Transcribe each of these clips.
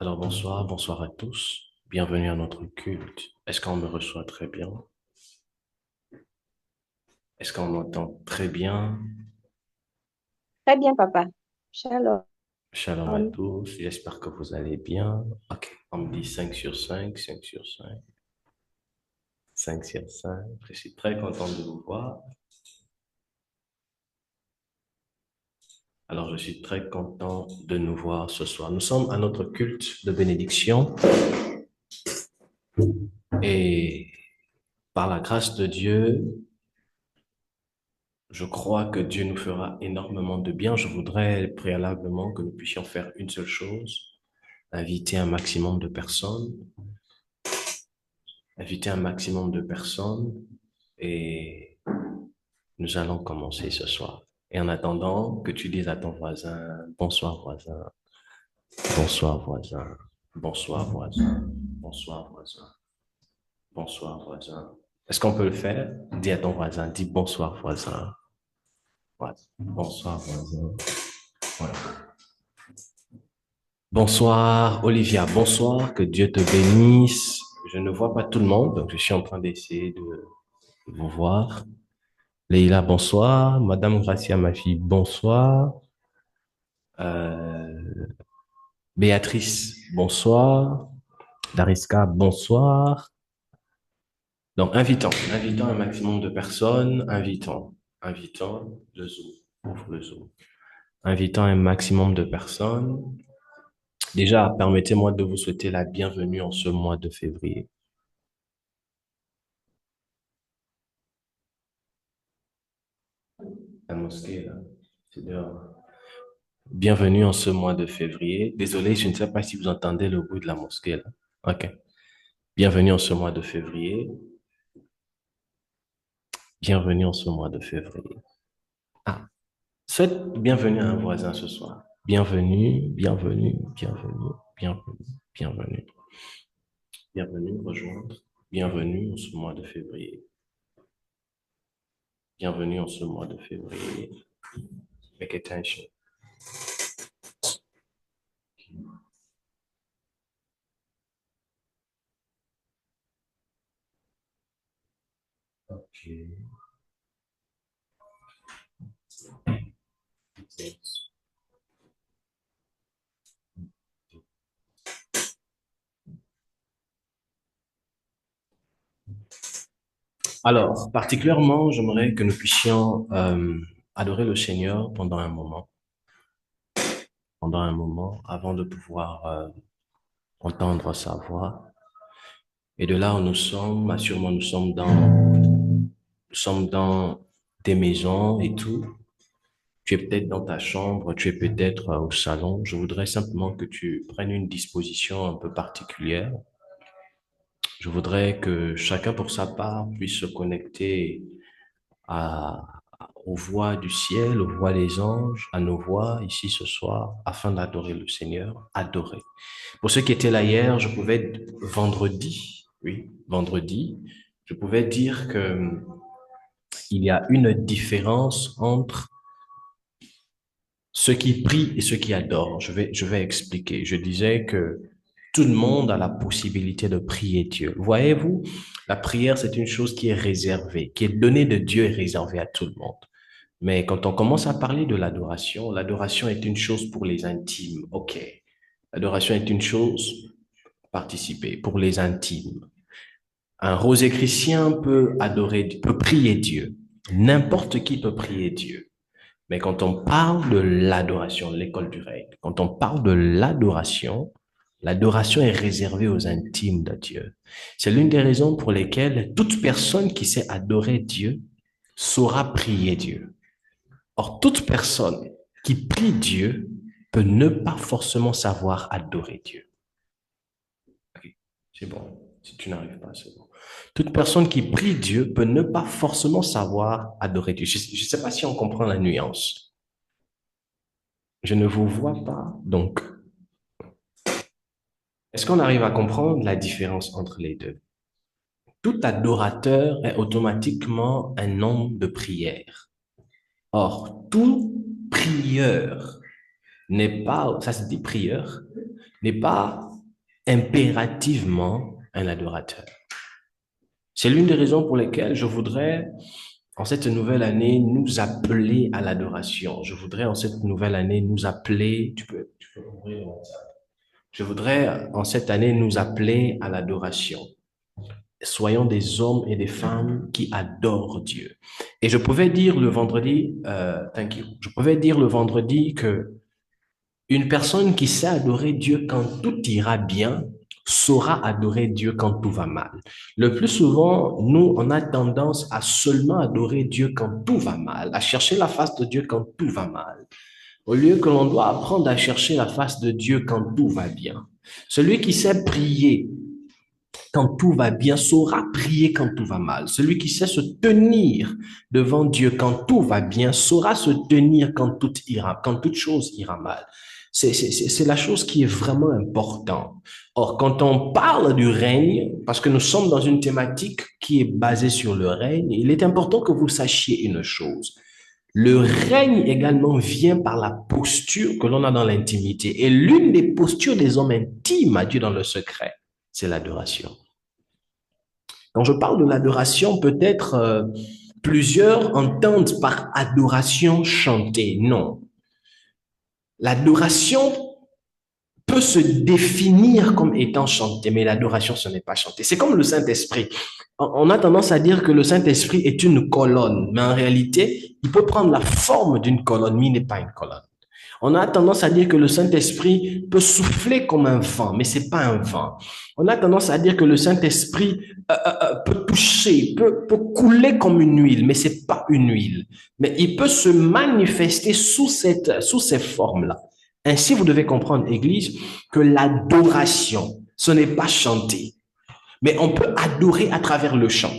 Alors bonsoir, bonsoir à tous. Bienvenue à notre culte. Est-ce qu'on me reçoit très bien? Est-ce qu'on m'entend très bien? Très bien, papa. Shalom. Shalom à tous. J'espère que vous allez bien. Ok, on me dit 5 sur 5, 5 sur 5, 5 sur 5. Je suis très content de vous voir. Alors, je suis très content de nous voir ce soir. Nous sommes à notre culte de bénédiction et par la grâce de Dieu, je crois que Dieu nous fera énormément de bien. Je voudrais préalablement que nous puissions faire une seule chose, inviter un maximum de personnes, inviter un maximum de personnes et nous allons commencer ce soir. Et en attendant, que tu dises à ton voisin, bonsoir voisin, bonsoir voisin, bonsoir voisin, bonsoir voisin, bonsoir voisin. Est-ce qu'on peut le faire? Dis à ton voisin, dis bonsoir voisin. Ouais. Bonsoir voisin. Voilà. Bonsoir Olivia, bonsoir, que Dieu te bénisse. Je ne vois pas tout le monde, donc je suis en train d'essayer de vous voir. Leïla, bonsoir. Madame Gracia, ma fille, bonsoir. Euh, Béatrice, bonsoir. Dariska, bonsoir. Donc, invitons un maximum de personnes, invitons le Zoom, ouvre le Zoom. Invitons un maximum de personnes. Déjà, permettez-moi de vous souhaiter la bienvenue en ce mois de février. La mosquée, là, c'est dehors. Bienvenue en ce mois de février. Désolé, je ne sais pas si vous entendez le bruit de la mosquée, là. OK. Bienvenue en ce mois de février. Bienvenue en ce mois de février. Ah, souhaite bienvenue à un voisin ce soir. Bienvenue, bienvenue, bienvenue, bienvenue, bienvenue. Bienvenue rejoindre. Bienvenue en ce mois de février. Bienvenue en ce mois de février. Make attention. OK. Alors, particulièrement, j'aimerais que nous puissions adorer le Seigneur pendant un moment, avant de pouvoir entendre sa voix. Et de là où nous sommes, assurément, nous sommes dans des maisons et tout. Tu es peut-être dans ta chambre, tu es peut-être au salon. Je voudrais simplement que tu prennes une disposition un peu particulière. Je voudrais que chacun pour sa part puisse se connecter à, aux voix du ciel, aux voix des anges, à nos voix ici ce soir, afin d'adorer le Seigneur, adorer. Pour ceux qui étaient là hier, je pouvais vendredi, oui, vendredi, je pouvais dire que il y a une différence entre ceux qui prient et ceux qui adorent. Je vais expliquer. Je disais que tout le monde a la possibilité de prier Dieu. Voyez-vous, la prière, c'est une chose qui est réservée, qui est donnée de Dieu et réservée à tout le monde. Mais quand on commence à parler de l'adoration est une chose pour les intimes. OK. L'adoration est une chose participer pour les intimes. Un rosé chrétien peut adorer, peut prier Dieu. N'importe qui peut prier Dieu. Mais quand on parle de l'adoration, l'école du règne, quand on parle de l'adoration est réservée aux intimes de Dieu. C'est l'une des raisons pour lesquelles toute personne qui sait adorer Dieu saura prier Dieu. Or, toute personne qui prie Dieu peut ne pas forcément savoir adorer Dieu. Ok, c'est bon. Si tu n'arrives pas, c'est bon. Toute personne qui prie Dieu peut ne pas forcément savoir adorer Dieu. Je ne sais pas si on comprend la nuance. Je ne vous vois pas. Donc, est-ce qu'on arrive à comprendre la différence entre les deux? Tout adorateur est automatiquement un homme de prière. Or, tout prieur n'est pas, ça se dit prieur, n'est pas impérativement un adorateur. C'est l'une des raisons pour lesquelles je voudrais, en cette nouvelle année, nous appeler à l'adoration. Je voudrais, en cette nouvelle année, nous appeler, tu peux ouvrir le WhatsApp. Je voudrais, en cette année, nous appeler à l'adoration. Soyons des hommes et des femmes qui adorent Dieu. Et je pouvais dire le vendredi, thank you. Je pouvais dire le vendredi que une personne qui sait adorer Dieu quand tout ira bien saura adorer Dieu quand tout va mal. Le plus souvent, nous, on a tendance à seulement adorer Dieu quand tout va mal, à chercher la face de Dieu quand tout va mal, au lieu que l'on doit apprendre à chercher la face de Dieu quand tout va bien. Celui qui sait prier quand tout va bien saura prier quand tout va mal. Celui qui sait se tenir devant Dieu quand tout va bien saura se tenir quand toute chose ira mal. C'est la chose qui est vraiment importante. Or, quand on parle du règne, parce que nous sommes dans une thématique qui est basée sur le règne, il est important que vous sachiez une chose. Le règne également vient par la posture que l'on a dans l'intimité. Et l'une des postures des hommes intimes à Dieu dans le secret, c'est l'adoration. Quand je parle de l'adoration, peut-être plusieurs entendent par adoration chanter. Non. L'adoration peut se définir comme étant chanter, mais l'adoration, ce n'est pas chanter. C'est comme le Saint-Esprit. On a tendance à dire que le Saint-Esprit est une colonne, mais en réalité, il peut prendre la forme d'une colonne, mais il n'est pas une colonne. On a tendance à dire que le Saint-Esprit peut souffler comme un vent, mais c'est pas un vent. On a tendance à dire que le Saint-Esprit peut toucher, peut couler comme une huile, mais c'est pas une huile. Mais il peut se manifester sous ces formes-là. Ainsi, vous devez comprendre, Église, que l'adoration, ce n'est pas chanter, mais on peut adorer à travers le chant.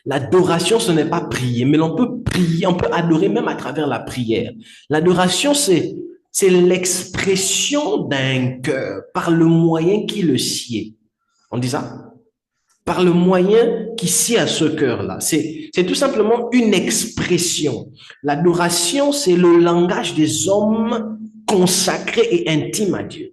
L'adoration, ce n'est pas prier, mais l'on peut prier, on peut adorer même à travers la prière. L'adoration, c'est l'expression d'un cœur par le moyen qui le sied. On dit ça? Par le moyen qui sied à ce cœur-là. C'est tout simplement une expression. L'adoration, c'est le langage des hommes consacrés et intimes à Dieu.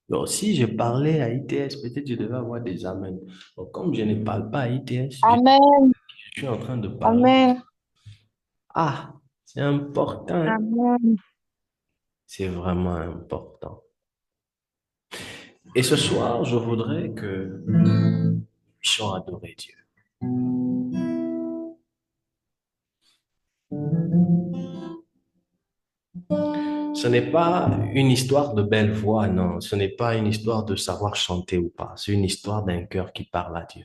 Donc, si je parlais à ITS, peut-être je devais avoir des amens. Donc, comme je ne parle pas à ITS, Amen. je suis en train de parler. Amen. Ah, c'est important. Amen. C'est vraiment important. Et ce soir, je voudrais que nous puissions adorer Dieu. Ce n'est pas une histoire de belle voix, non. Ce n'est pas une histoire de savoir chanter ou pas. C'est une histoire d'un cœur qui parle à Dieu.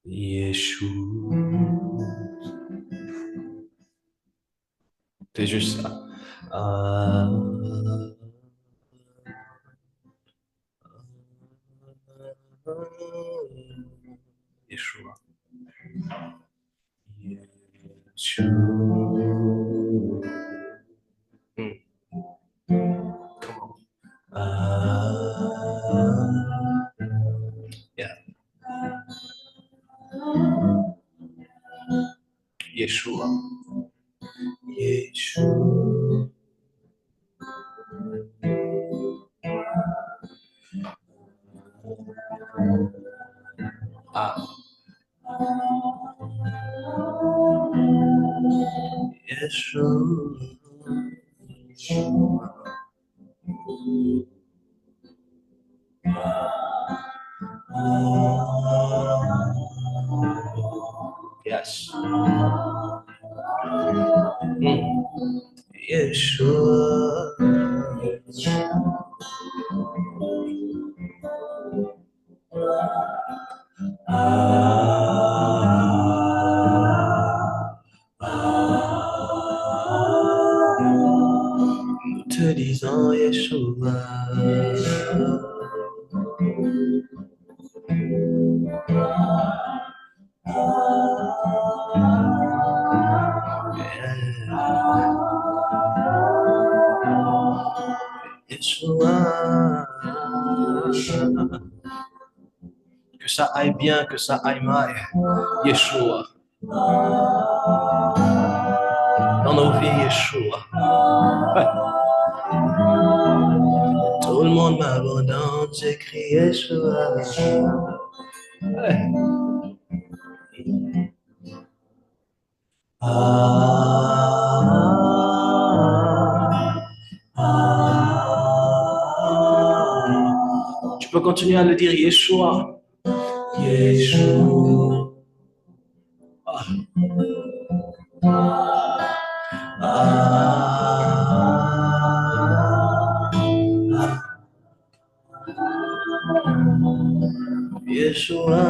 Yeshua. C'est juste ça. Ah, Yeshua. Yeshua. Hmm. Come on. Yeah. Yeshua. Yeshua. Ah. Yeshua. Yes. Yeshua. Nous te disons Yeshua. Yeshua. Que ça aille bien, que ça aille mal. Yeshua. dans nos vies, Yeshua. Tout le monde m'abandonne, j'écris Yeshua. Tu peux continuer à le dire, Yeshua. Yeshua. Yeshua.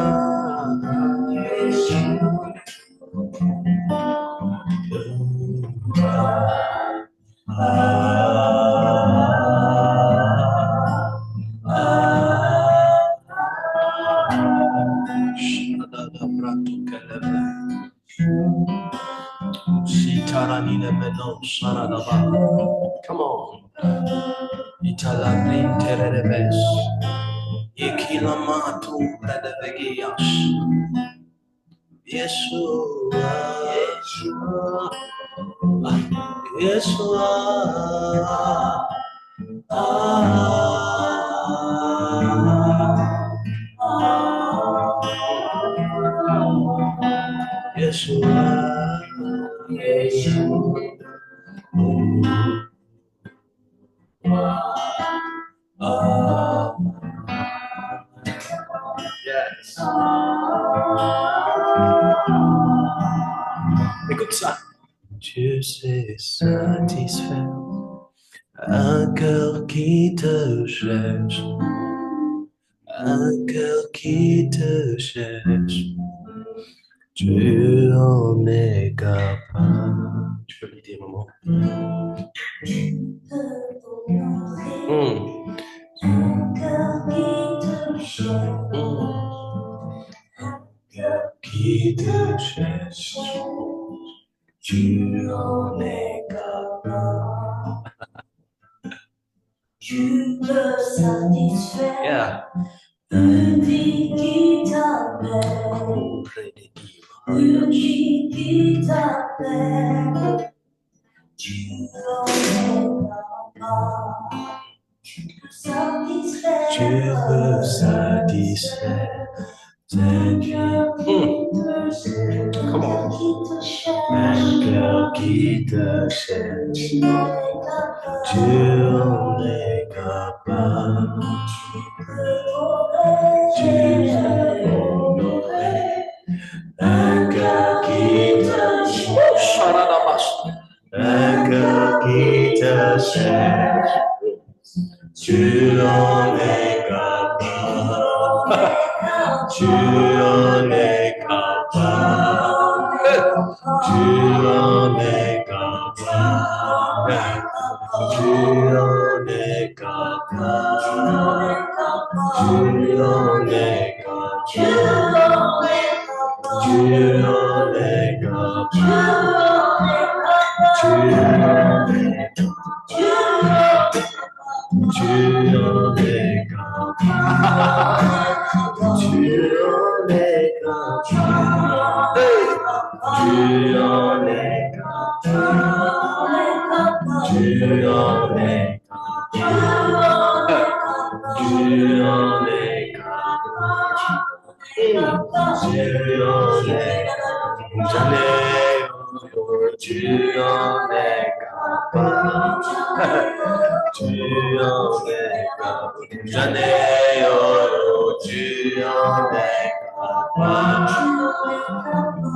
Come on. Italabrin tererebes. Ikilamatu pedevegias. Yeshua. Yeshua. Yeshua. Yes. Écoute ça. Dieu s'est satisfait, un cœur qui te cherche, un cœur qui te cherche. Tu en es capable. Tu peux lui dire, maman. Un cœur qui te cherche. Un cœur qui te cherche. Tu en es capable. Tu peux satisfaire Yeah. une vie qui t'appelle, une vie qui t'appelle. Tu en es capable. Tu peux satisfaire. Tu peux satisfaire. Un cœur qui te cherche. Come on. Un cœur qui te cherche. Tu en es capable. Tu peux honorer. Un cœur qui te cherche. Un cœur qui te cherche. Tu en es capable. Tu en es capable. Tu en es capable. Tu en es capable. Tu en es capable. Tu en es capable. Tu en es capable. Tu en es capable. Tu en es capable. Tu en es capable. Tu en es capable. Tu en es capable. Tu en es capable. Tu en es capable. Tu en es capable. Janeiro, tu en es capable.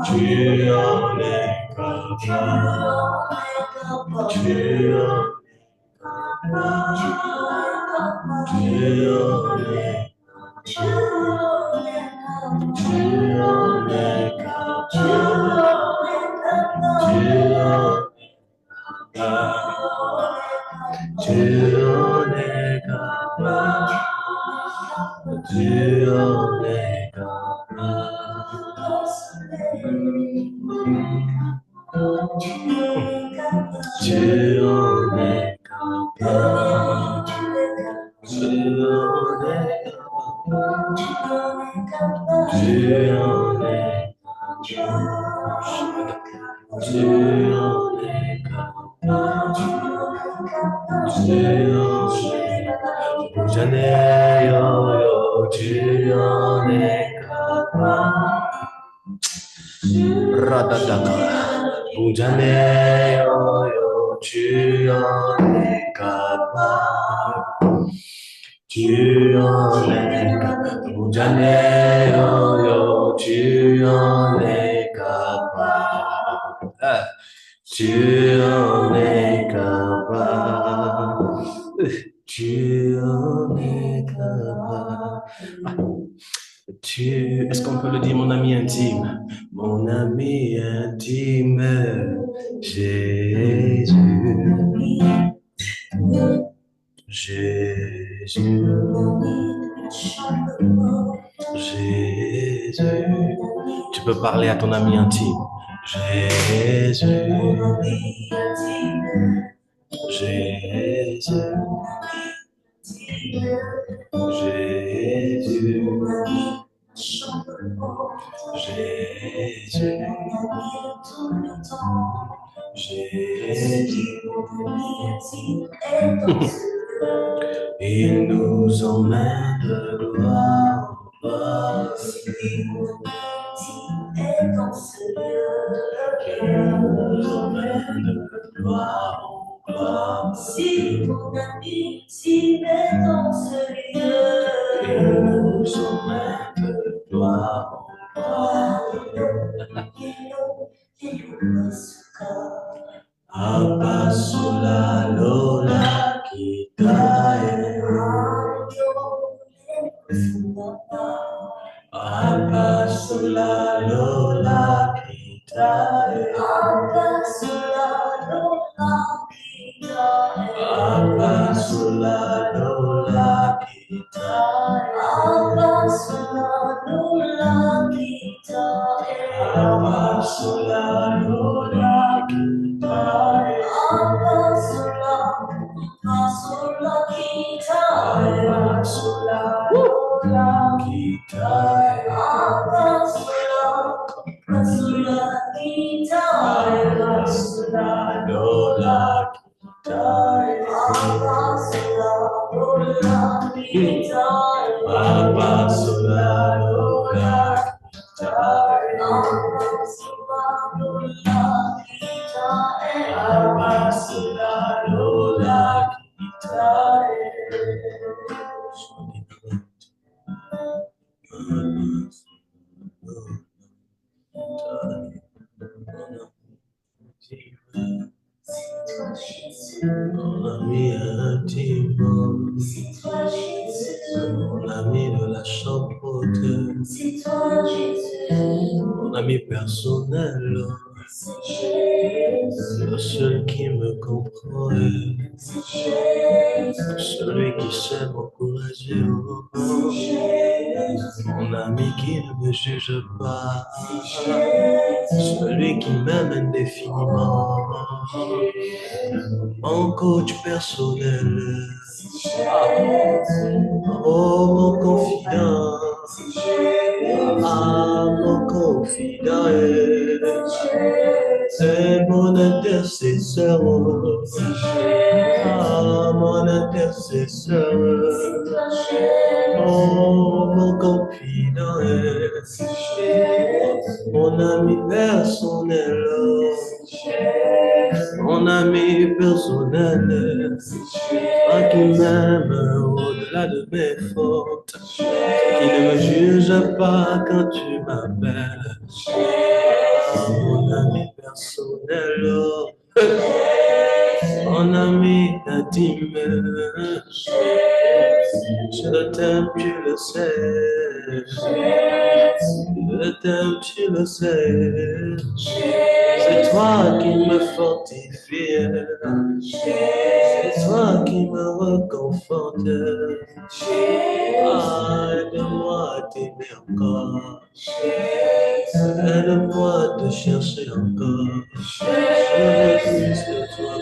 Tu en es capable. Tu en Tu en es capable. Tu en es capable. Bujane yo yo, tu en es capable. Radadaka. Bujane yo yo, tu en es capable. Tu en es capable. Bujane yo yo, tu en es capable. Tu en es capable. Tu en es capable. Est-ce qu'on peut le dire, mon ami intime? Mon ami intime, Jésus. Jésus. Jésus. Tu peux parler à ton ami intime. Jésus. Jésus. Jésus. Jésus. Jésus. Il nous emmène de gloire en gloire. Il nous emmène de gloire en gloire. Si ton amitié est dans ce lieu, il nous emmène de gloire en gloire. Abba sola lola kitae. Abba sola lola kitae. Abba sola lola kitae. Abba sola lola kitae. Abba sola lola kitae. Abba sola lola kitae. Abba sola kitae. Abba sola lola kitae. Abba sola kitae. Abba sola lola kitae. Abba sola lola kitae. Abba sola lola kitae. Abba sola lola kitae. Abba sola lola kitae. Mon ami intime, c'est toi Jésus, mon ami de la chambre haute, c'est toi Jésus, mon ami personnel, c'est Jésus, le seul qui me comprend, c'est Jésus, celui qui sait m'encourager, c'est Jésus, mon ami qui ne me juge pas, c'est Jésus, celui qui m'aime indéfiniment, mon coach personnel, oh mon confident, ah mon confident, c'est mon intercesseur, ah mon intercesseur, oh mon confident, mon ami personnel, mon ami personnel, toi qui m'aime au-delà de mes fautes, qui ne me juge pas quand tu m'appelles, ah, mon ami personnel, mon ami intime, je t'aime, tu le sais, je t'aime, tu le sais. C'est toi qui me fortifie, c'est toi qui me reconforte. Ah, aide-moi à t'aimer encore, aide-moi à te chercher encore. Je veux plus de toi,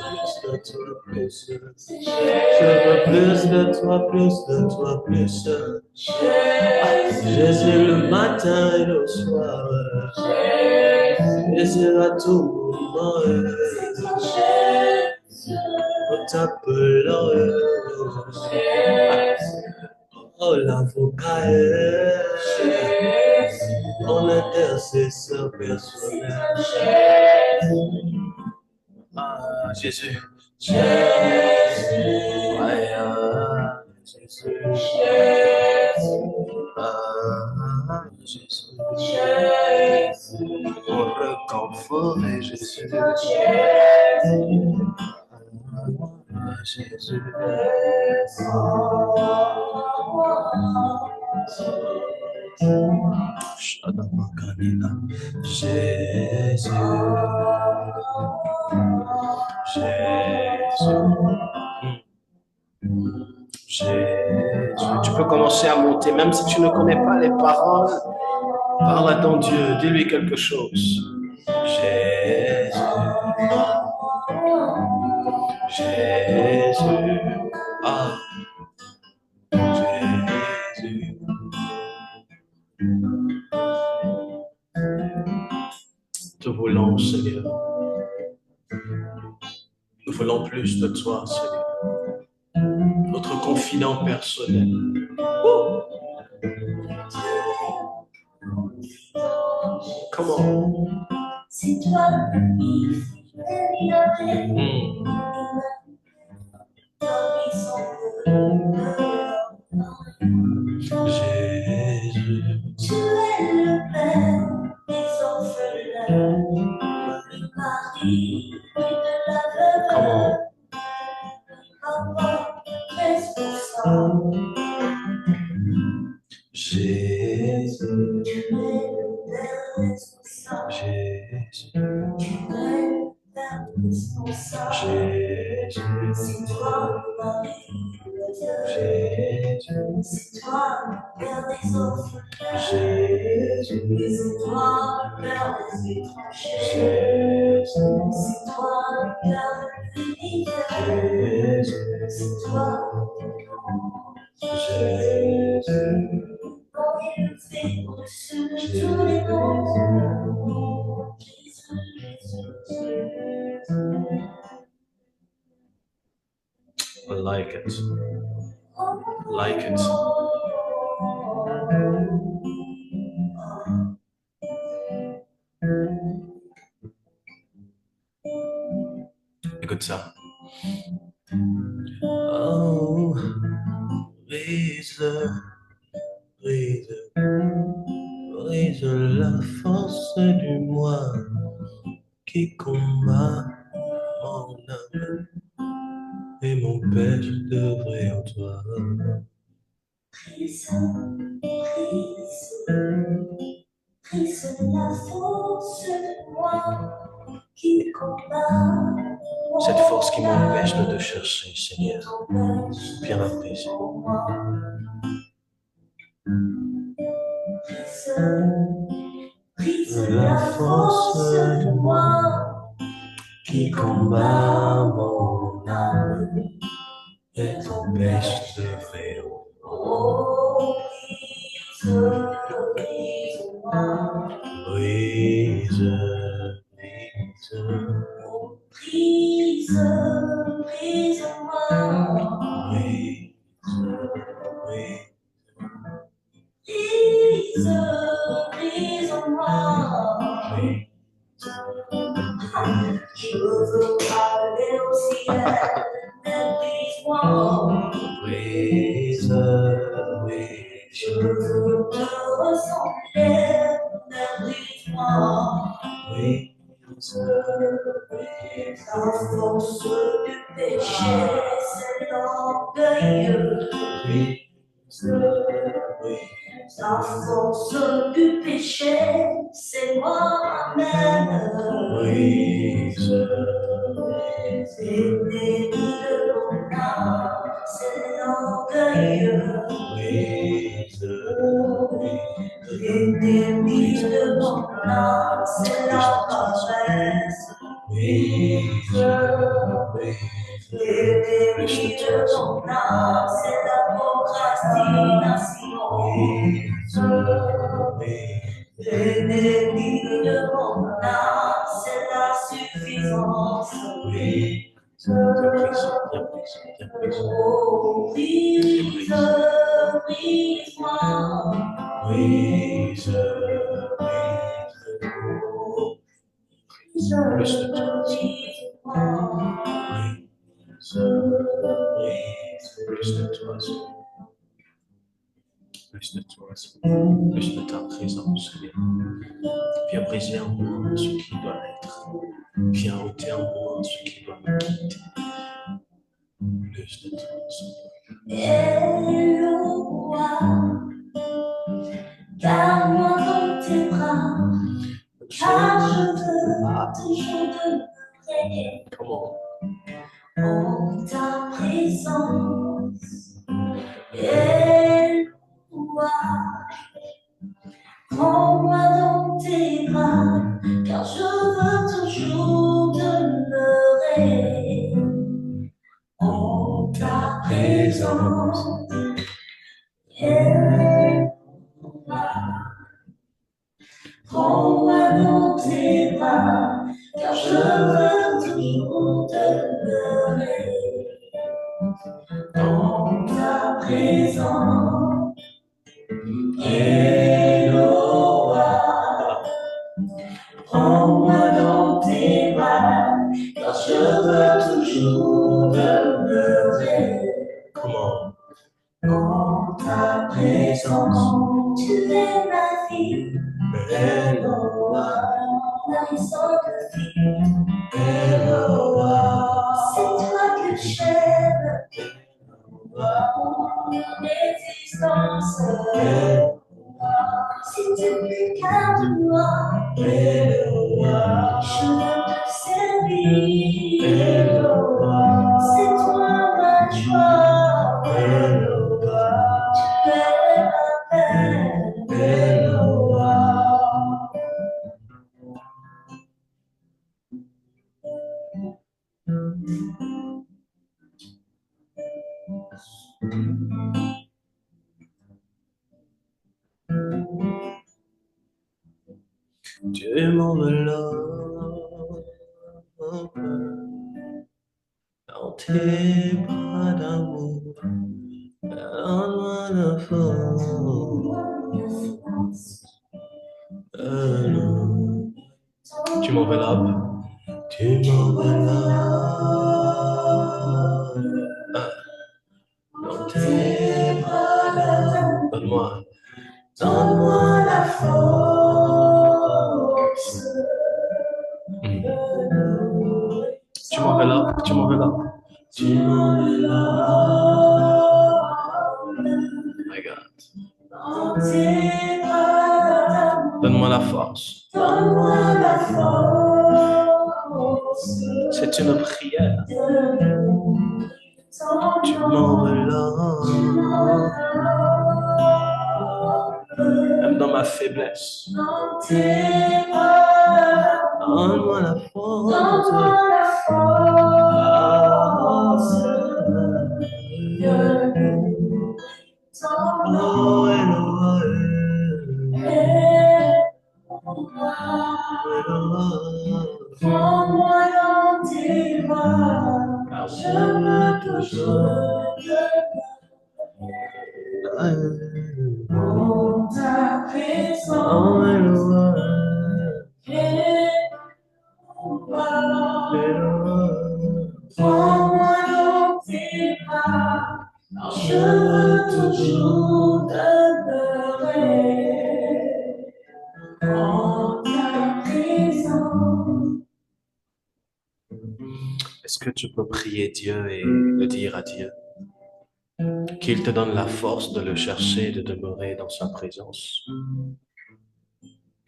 plus de toi, plus. Je veux plus de toi, plus de toi, plus. Jésus le matin et le soir. Jésus à tout moment. On t'appelant. Oh, l'avocat mon intercesseur personnel. Ah, Jésus. Jésus. Ouais, ah, Jésus. Ah, Jésus. Mon réconfort est Jésus. Ah, Jésus. Shadabakanina. Jésus. Jésus. Tu peux commencer à monter, même si tu ne connais pas les paroles. Parle à ton Dieu, dis-lui quelque chose. Jésus. Jésus. Ah. Jésus. Te voulons, Seigneur. Nous voulons plus de toi, Seigneur. Notre confident personnel. Comment? C'est toi qui fais Jésus. Tu es le Père des orphelins, le mari de la veuve. Comment? Papa responsable. Jésus. Tu es le Père responsable. Jésus. Tu es le Père responsable. Jésus. C'est toi le mari de la veuve. Jésus. C'est toi le Père des orphelins. Jésus. C'est toi le Père des étrangers. Jésus. C'est toi le Père de l'univers. Jésus. C'est toi Jésus. Bon élevé au-dessus de tous les noms. I like it. Like it. Écoute ça. Oh, brise, brise, brise la force du moi qui combat mon âme et m'empêche d'œuvrer en toi. Brise, brise la force de moi qui combat. Cette force qui m'empêche de te chercher, Seigneur, bien apprécié. Brise la force de moi Qui combat mon âme et t'empêche d'œuvrer en toi. Oh, brise-moi. Brise, brise, Brise-moi. brise, brise. Brise-moi. Je veux aller au ciel, mais brise-moi. Brise, brise. Je veux te ressembler, mais brise-moi. Brise, La force du péché, c'est l'orgueil. brise, brise. La force du péché, c'est moi-même. Brise, L'ennemi de mon âme, c'est l'orgueil. brise, L'ennemi de mon âme, c'est la paresse. brise, brise. Oui, Viens briser, viens briser, viens briser. oh, brise, brise-moi. Brise, brise, Plus de toi, brise-moi. plus de toi, plus de toi, plus de ta présence, Seigneur. Viens briser en moi ce qui doit être. Viens ôter en moi ce qui doit me quitter. Plus de toi, Seigneur. Éloi, garde-moi dans tes bras, car je veux toujours demeurer Comment? en ta présence. Éloi, prends-moi dans tes bras, car je veux toujours demeurer en ta présence. Prends-moi dans tes bras, car je veux toujours demeurer dans ta présence. Eloa, prends-moi dans tes bras, car je veux toujours demeurer Comment? dans ta présence. Tu es ma vie, Eloa, la raison de vie. Eloa, c'est toi que j'aime, mon existence. Si tu gardes-moi, je veux te servir. C'est toi ma joie, tu es ma paix. Tu m'enveloppes dans tes bras d'amour. Donne-moi la force. Tu m'enveloppes. Tu m'enveloppes dans tes bras d'amour. Donne-moi la force. Tu m'enveloppes, tu m'enveloppes. Tu m'enveloppes My God. dans tes bras d'amour. Donne-moi la force. Donne-moi la force. C'est une prière. Tu m'enveloppes. Même dans ma faiblesse. Dans tes bras. Donne-moi la force. Donne-moi la force. Oh, Eloah, prends-moi dans tes bras, car je veux toujours demeurer dans ta présence. Prends-moi dans tes bras, car je veux toujours demeurer dans ta présence. Est-ce que tu peux prier Dieu et le dire à Dieu? Qu'il te donne la force de le chercher, de demeurer dans sa présence.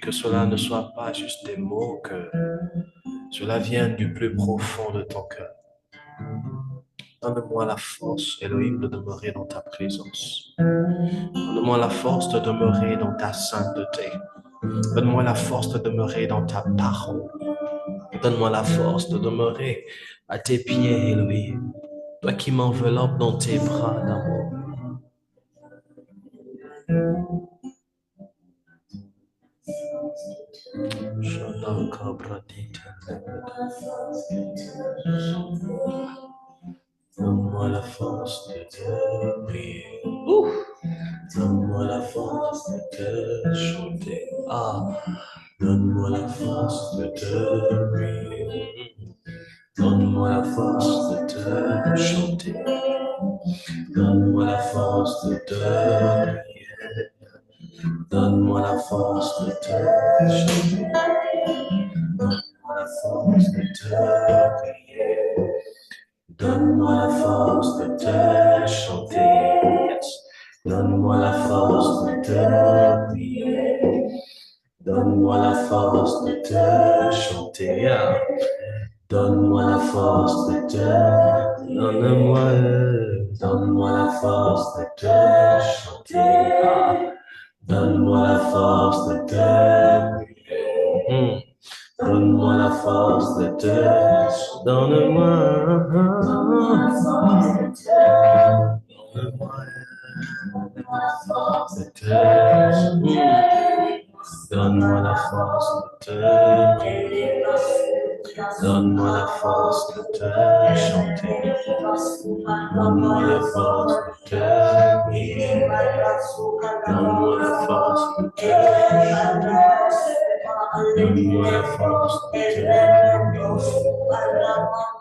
Que cela ne soit pas juste des mots, que cela vienne du plus profond de ton cœur. Donne-moi la force, Elohim, de demeurer dans ta présence. Donne-moi la force de demeurer dans ta sainteté. Donne-moi la force de demeurer dans ta parole. Donne-moi la force de demeurer à tes pieds, Elohim. Toi qui m'enveloppes dans tes bras d'amour. Donne-moi la force de te prier. Ouf. Donne-moi la force de te chanter. Ah. Donne-moi la force de te prier. Donne-moi la force de te chanter. Donne-moi la force de te prier. Donne-moi la force de te chanter. Donne-moi la force de te prier. Donne-moi la force de te chanter. Donne-moi la force de te prier. Donne-moi la force de te chanter. Donne-moi la force de te... Donne-moi la force de te chanter. Donne-moi la force de te prier. Donne-moi la force de te... Donne-moi la force de te... Donne-moi la force de te... Donne-moi la force de te prier. Donne-moi la force de te chanter. Donne-moi la force de te prier. Donne-moi la force de te chanter. Donne-moi la force de te prier.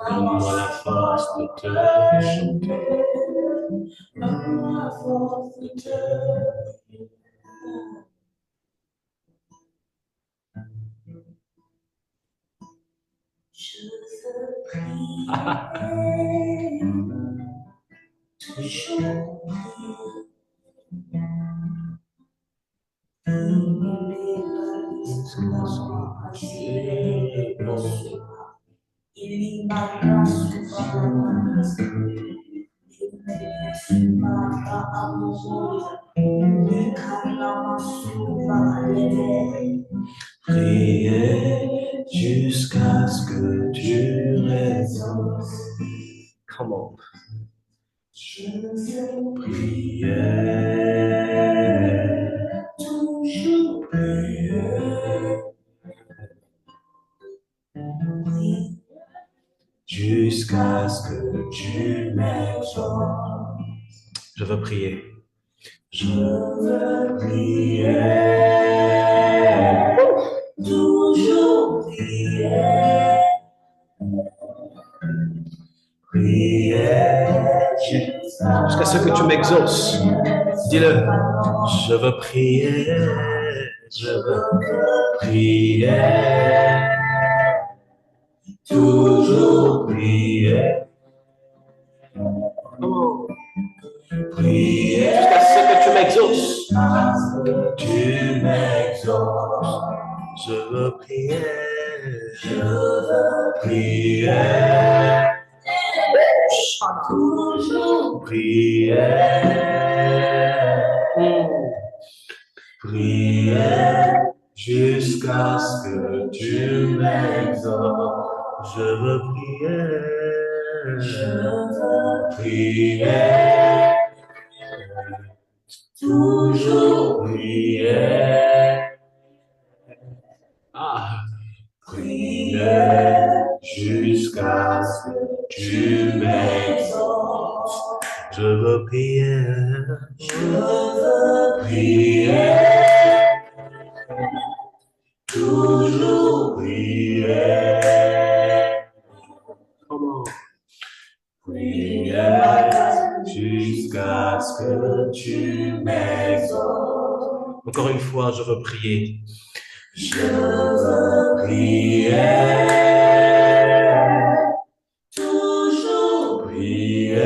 Donne-moi la force de te chanter. Donne-moi la force de te prier. Je veux prier, toujours prier jusqu'à ce que tu résonnes. Come on. Je veux prier, toujours prier, jusqu'à ce que tu m'exauces. Je veux prier. Je veux prier, toujours prier, prier jusqu'à ce que tu m'exauces. Dis-le. Je veux prier, je veux prier, toujours prier. Prier jusqu'à ce que tu m'exauces. Tu m'exauces. Je veux prier, je veux prier. Toujours prier. Prier jusqu'à ce que tu m'exauces. Je veux prier. Je veux prier. Toujours prier. Ah. Prier jusqu'à ce que tu m'exauces. Je veux prier. Je veux prier. Toujours prier. Comment? Prier jusqu'à ce que tu m'exauces. Encore une fois, je veux prier. Je veux prier, toujours prier,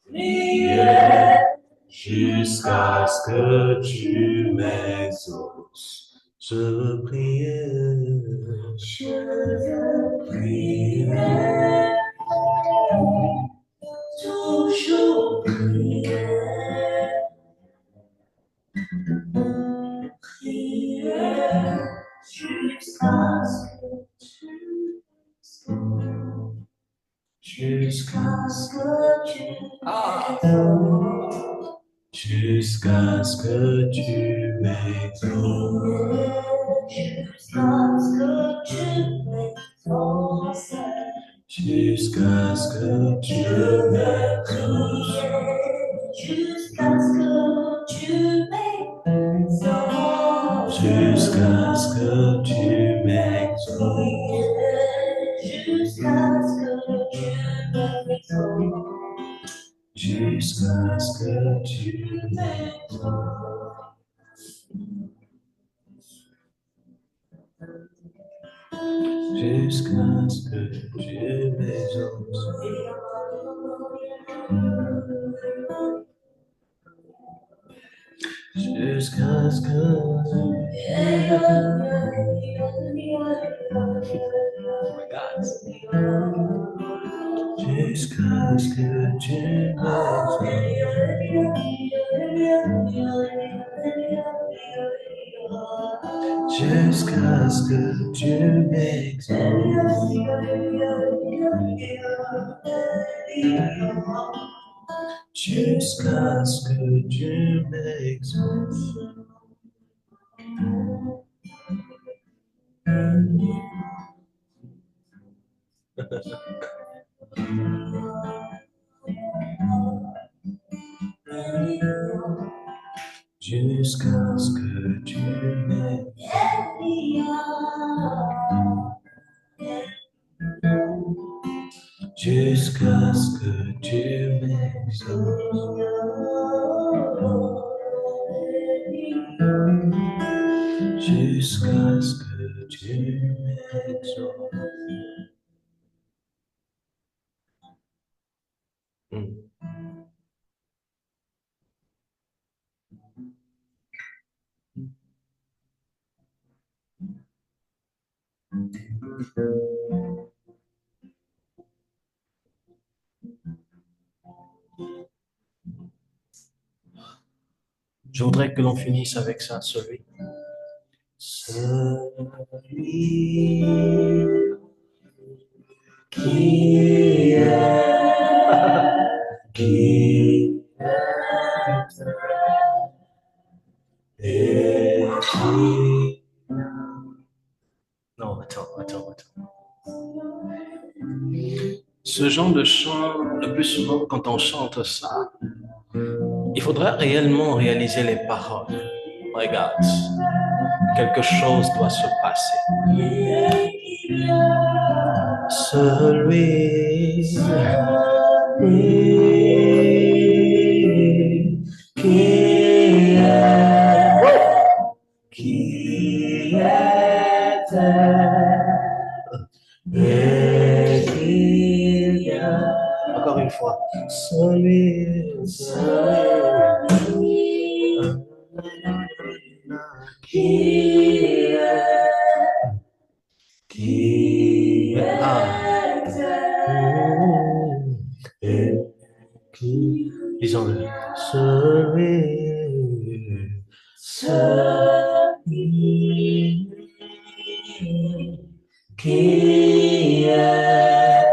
prier jusqu'à ce que tu m'exauces. Je veux prier, je veux prier, toujours prier. Prier jusqu'à ce que tu jusqu'à ce que tu m'exauces, jusqu'à ce que tu m'exauces, jusqu'à ce que tu m'exauces, jusqu'à ce que tu m'exauces, jusqu'à ce que tu m'exauces, jusqu'à ce que tu m'exauces, jusqu'à ce que tu m'exauces. Jusqu'à ce que tu m'exauces. Jusqu'à ce que... Oh my God. Jusqu'à ce que tu m'exauces. Jusqu'à ce que tu m'exauces. Jusqu'à ce que tu m'exauces. Jusqu'à ce que tu m'exauces. Jusqu'à ce que tu m'exauces. Jusqu'à ce que tu m'exauces. Je voudrais que l'on finisse avec ça, celui. Celui qui est qui. Non, attends. Ce genre de chant, le plus souvent, quand on chante ça, il faudrait réellement réaliser les paroles. Regarde, quelque chose doit se passer. Celui qui et qui vient. Encore une fois. Celui qui et qui, disons-le, celui qui est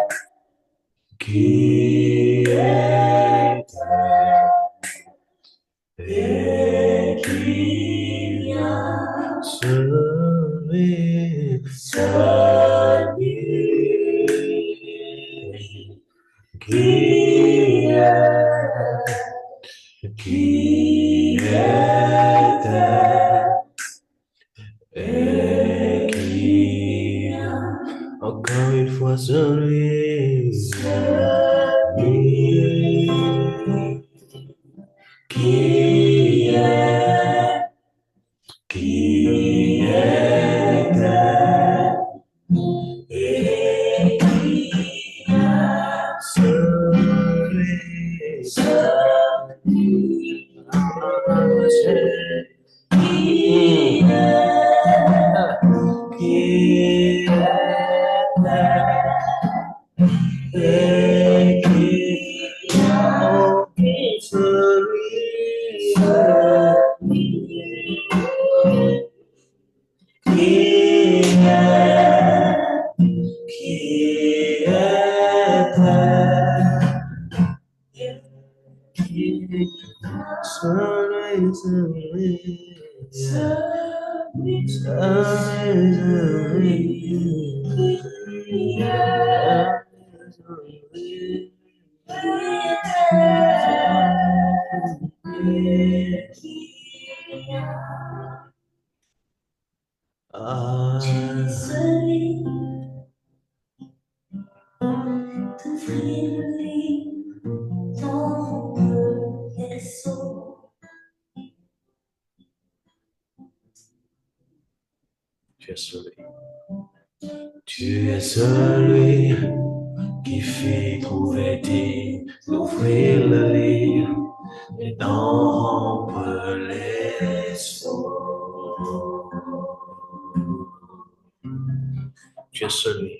et qui vient, celui qui était et qui vient. Encore une fois, celui qui était et qui vient. Tu es celui. Tu es celui qui fit trouver dit d'ouvrir le livre et d'en rompre les sceaux. Tu es celui.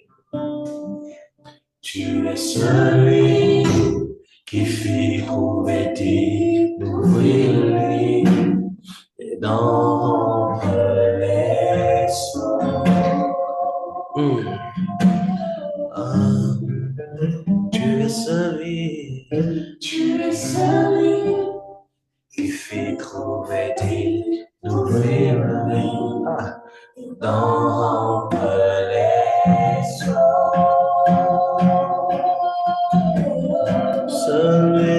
Tu es celui qui fit trouver dit d'ouvrir le livre et d'en rompre les sceaux. Tu es celui, qui fit trouver dit d'ouvrir le livre, d'en rompre les sceaux. Celui,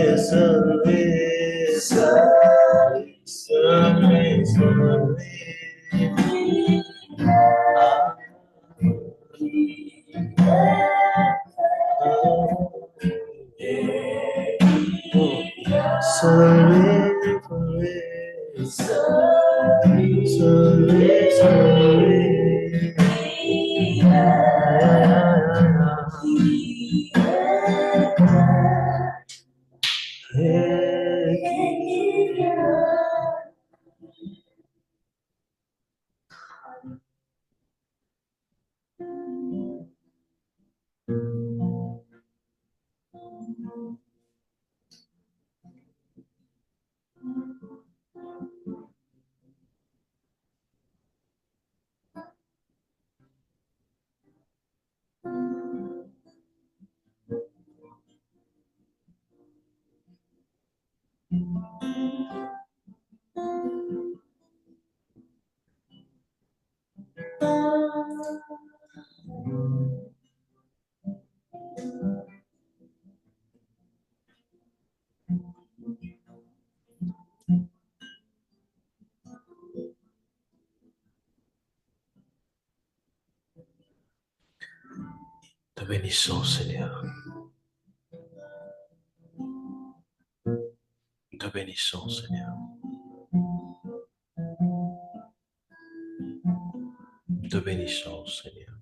Te bénissons, Seigneur. Te bénissons, Seigneur. Te bénissons, Seigneur.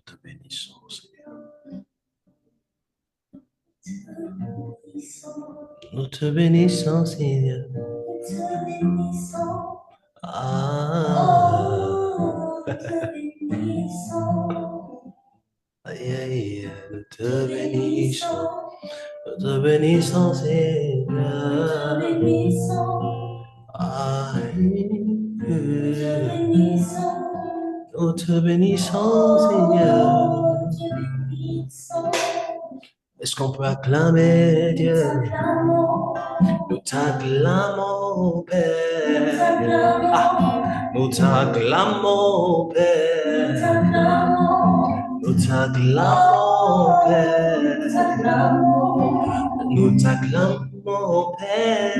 Te bénissons, Seigneur. Nous te bénissons, Seigneur. Aïe, aïe, nous te bénissons. Nous te bénissons, Seigneur. Nous te bénissons, Seigneur. Est-ce qu'on peut acclamer Dieu? Nous t'acclamons, Père. Nous t'acclamons, Père. Nous t'acclamons, Père. Nous t'acclamons, Père.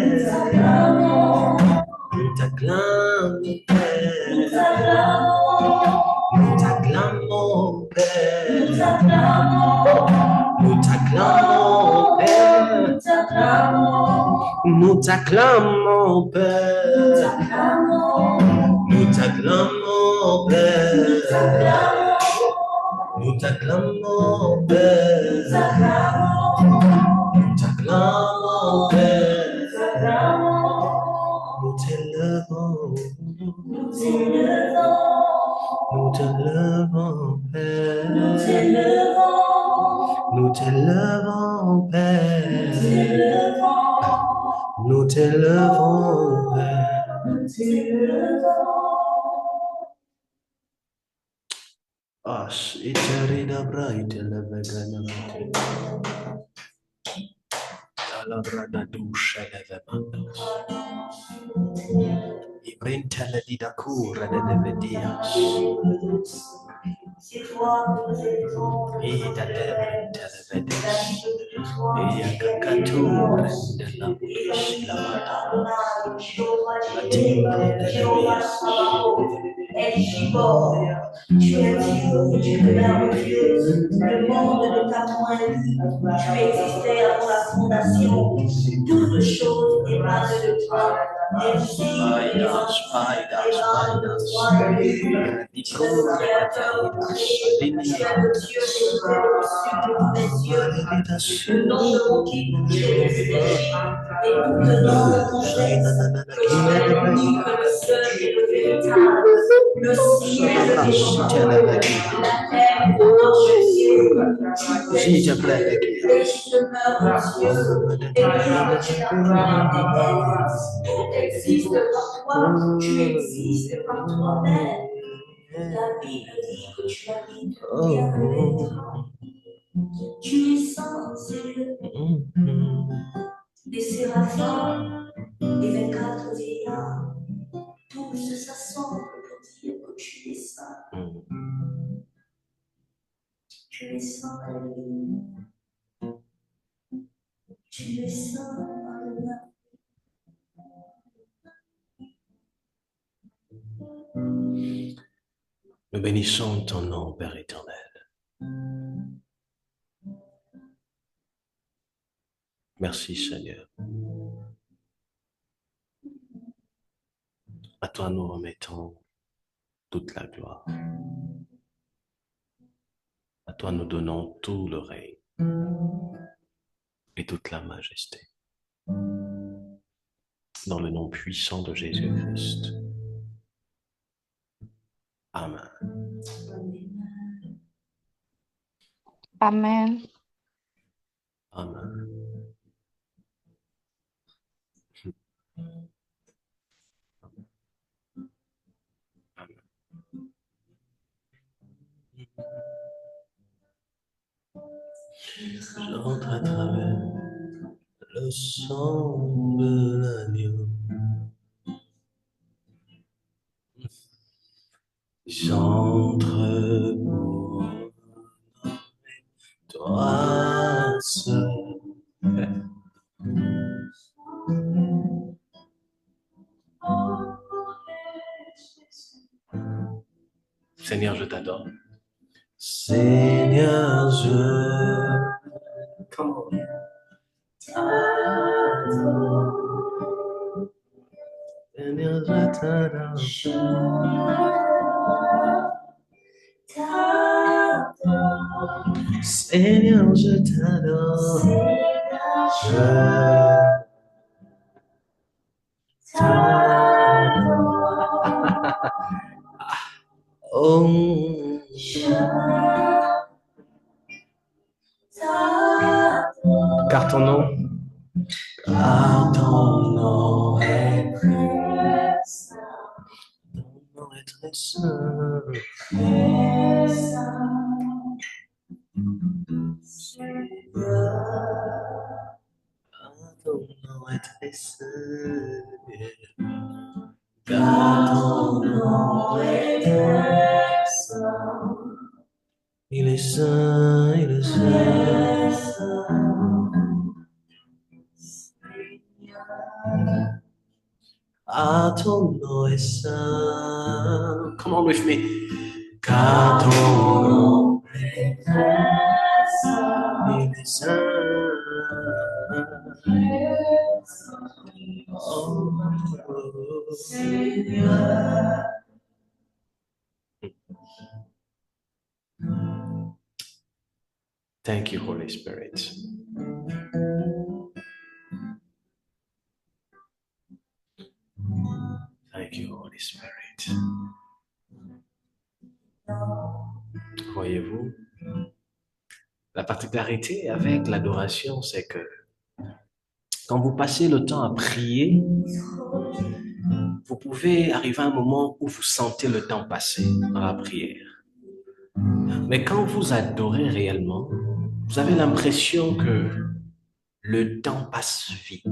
Nous t'acclamons, Père. Nous t'acclamons, Père. Nous t'acclamons, Père. Nous t'acclamons, Père. Nous t'acclamons, Père. Nous t'acclamons, Père. Nous t'acclamons, Père. Nous t'élevons. Nous t'élevons, Père. Nous t'élevons, Père. Nous t'élevons, Père. As iteri dabra itelebegana. C'est toi que nous élevons, et El Gibor, tu es vieux et tu es merveilleux, le monde de ta main libre, tu existais avant la fondation, toutes choses émanent de toi, les signes, les anciens, les rames de toi, tu es le créateur créé, tu es le Dieu des cieux, des cieux, le nom de mon qui tu es extéché, et toute langue confesse que tu es l'unique, le seul et le véritable. Le ciel, la terre, dans le ciel, tu es Dieu, et tu demeures Dieu, et rien ne existe par toi, tu existes par toi-même. La Bible dit que tu habites bien avec toi. Tu es saint, Seigneur. Des séraphins, des 24 vieillards, tous s'assemblent pour dire que tu es saint. Tu es saint, Alléluia. Tu es saint, Alléluia. Nous bénissons ton nom, Père éternel. Merci, Seigneur. À toi, nous remettons toute la gloire. À toi, nous donnons tout le règne et toute la majesté. Dans le nom puissant de Jésus-Christ. Amen. Amen. Amen. J'entre à travers le sang de l'agneau. J'entre pour toi seul. Seigneur, je t'adore. Seigneur, je t'adore. Seigneur, je t'adore. Seigneur, je t'adore. Je t'adore. Oh. Car ton nom est très saint. Ton nom est très saint. Ton nom est très saint. Car ton nom est très saint. Il est saint, il est saint. Ah, ton nom est saint. Come on with me. Car ton nom est très saint. Il est saint. Oh, Seigneur. Thank you, Holy Spirit. Thank you, Holy Spirit. Voyez-vous, la particularité avec l'adoration, c'est que quand vous passez le temps à prier, vous pouvez arriver à un moment où vous sentez le temps passer dans la prière. Mais quand vous adorez réellement, vous avez l'impression que Le temps passe vite.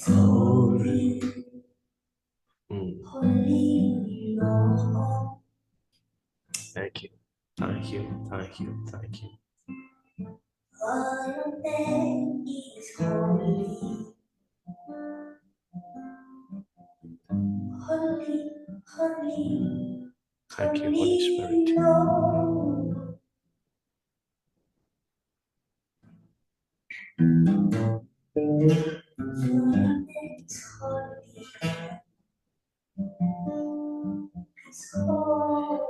Holy, Mm. holy Lord. Thank you. Thank you. Thank you. Thank you. For your name is holy. Holy, holy, Thank you, Holy Spirit. Lord. Your name is holy. It's holy,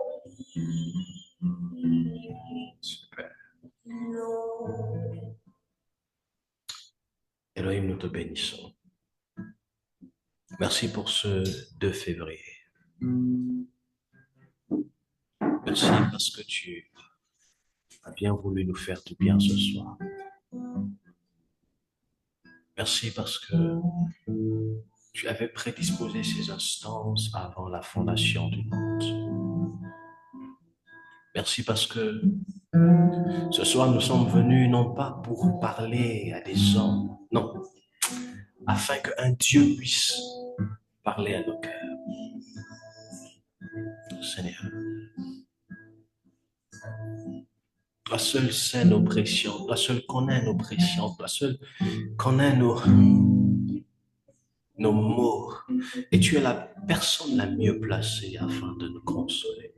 Super. Lord. Elohim, nous te bénissons. Merci pour ce 2 février. Merci parce que tu as bien voulu nous faire du bien ce soir. Merci parce que tu avais prédisposé ces instances avant la fondation du monde. Merci parce que ce soir nous sommes venus non pas pour parler à des hommes, non, afin qu'un Dieu puisse parler à nos cœurs. Seigneur, toi seul sais nos pressions, toi seul connais nos pressions, toi seul connais nos mots. Et tu es la personne la mieux placée afin de nous consoler.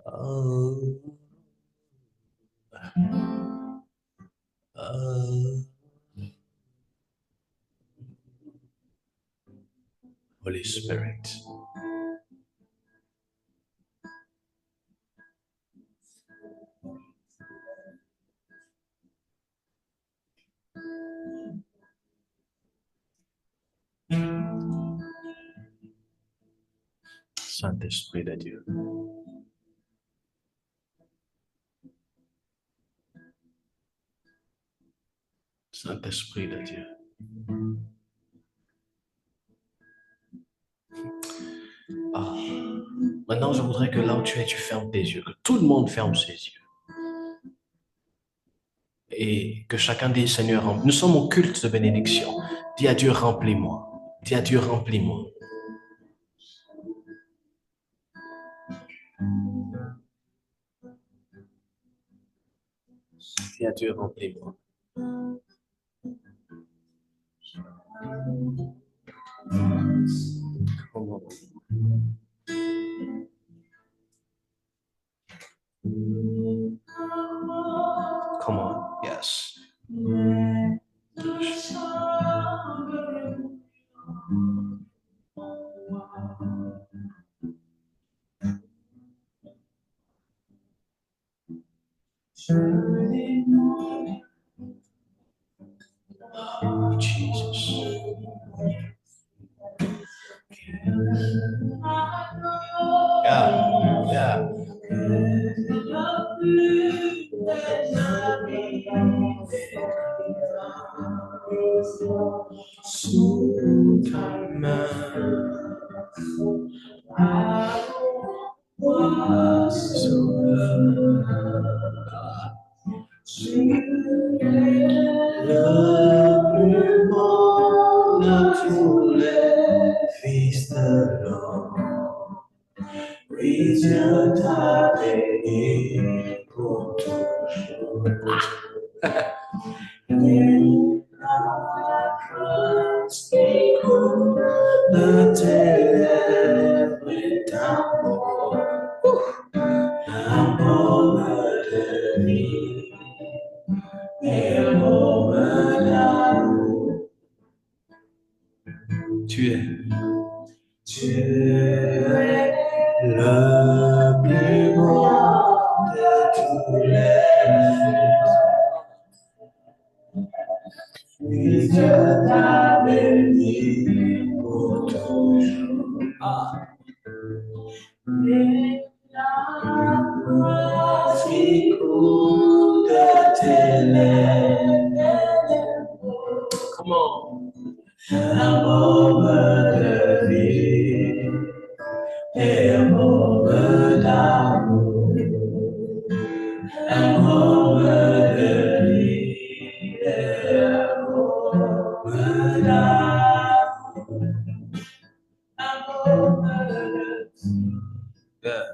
Oh, oh. Holy Spirit. Saint-Esprit de Dieu. Saint-Esprit de Dieu. Ah. Maintenant, je voudrais que là où tu es, tu fermes tes yeux, que tout le monde ferme ses yeux. Et que chacun dise, Seigneur, nous sommes au culte de bénédiction. Dis à Dieu, remplis-moi. Dis à Dieu, remplis-moi. Dis à Dieu, remplis-moi. Come on. Come on. Yes. Oh, Jesus. Yeah. Yeah. Sous ta main, le plus beau de tous les fils de l'homme. Oui, Dieu t'a béni pour toujours. Et la grâce qui coule de tes lèvres est amour, l'amour de vie et l'amour d'amour. Tu es le plus beau de tous les et Dieu t'a béni pour toujours. Et la grâce qui coule de tes lèvres. Come on. L'amour môme d'amour, un môme de vie, un môme d'amour, un môme de cœur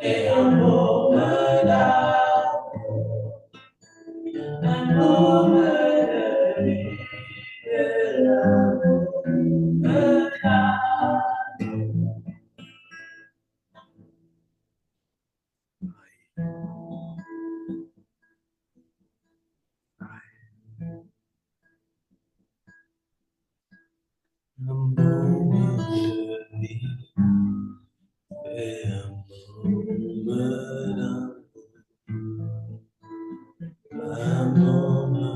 et un môme d'amour, un môme de vie, un môme d'amour. Un môme de vie et un môme d'amour, un môme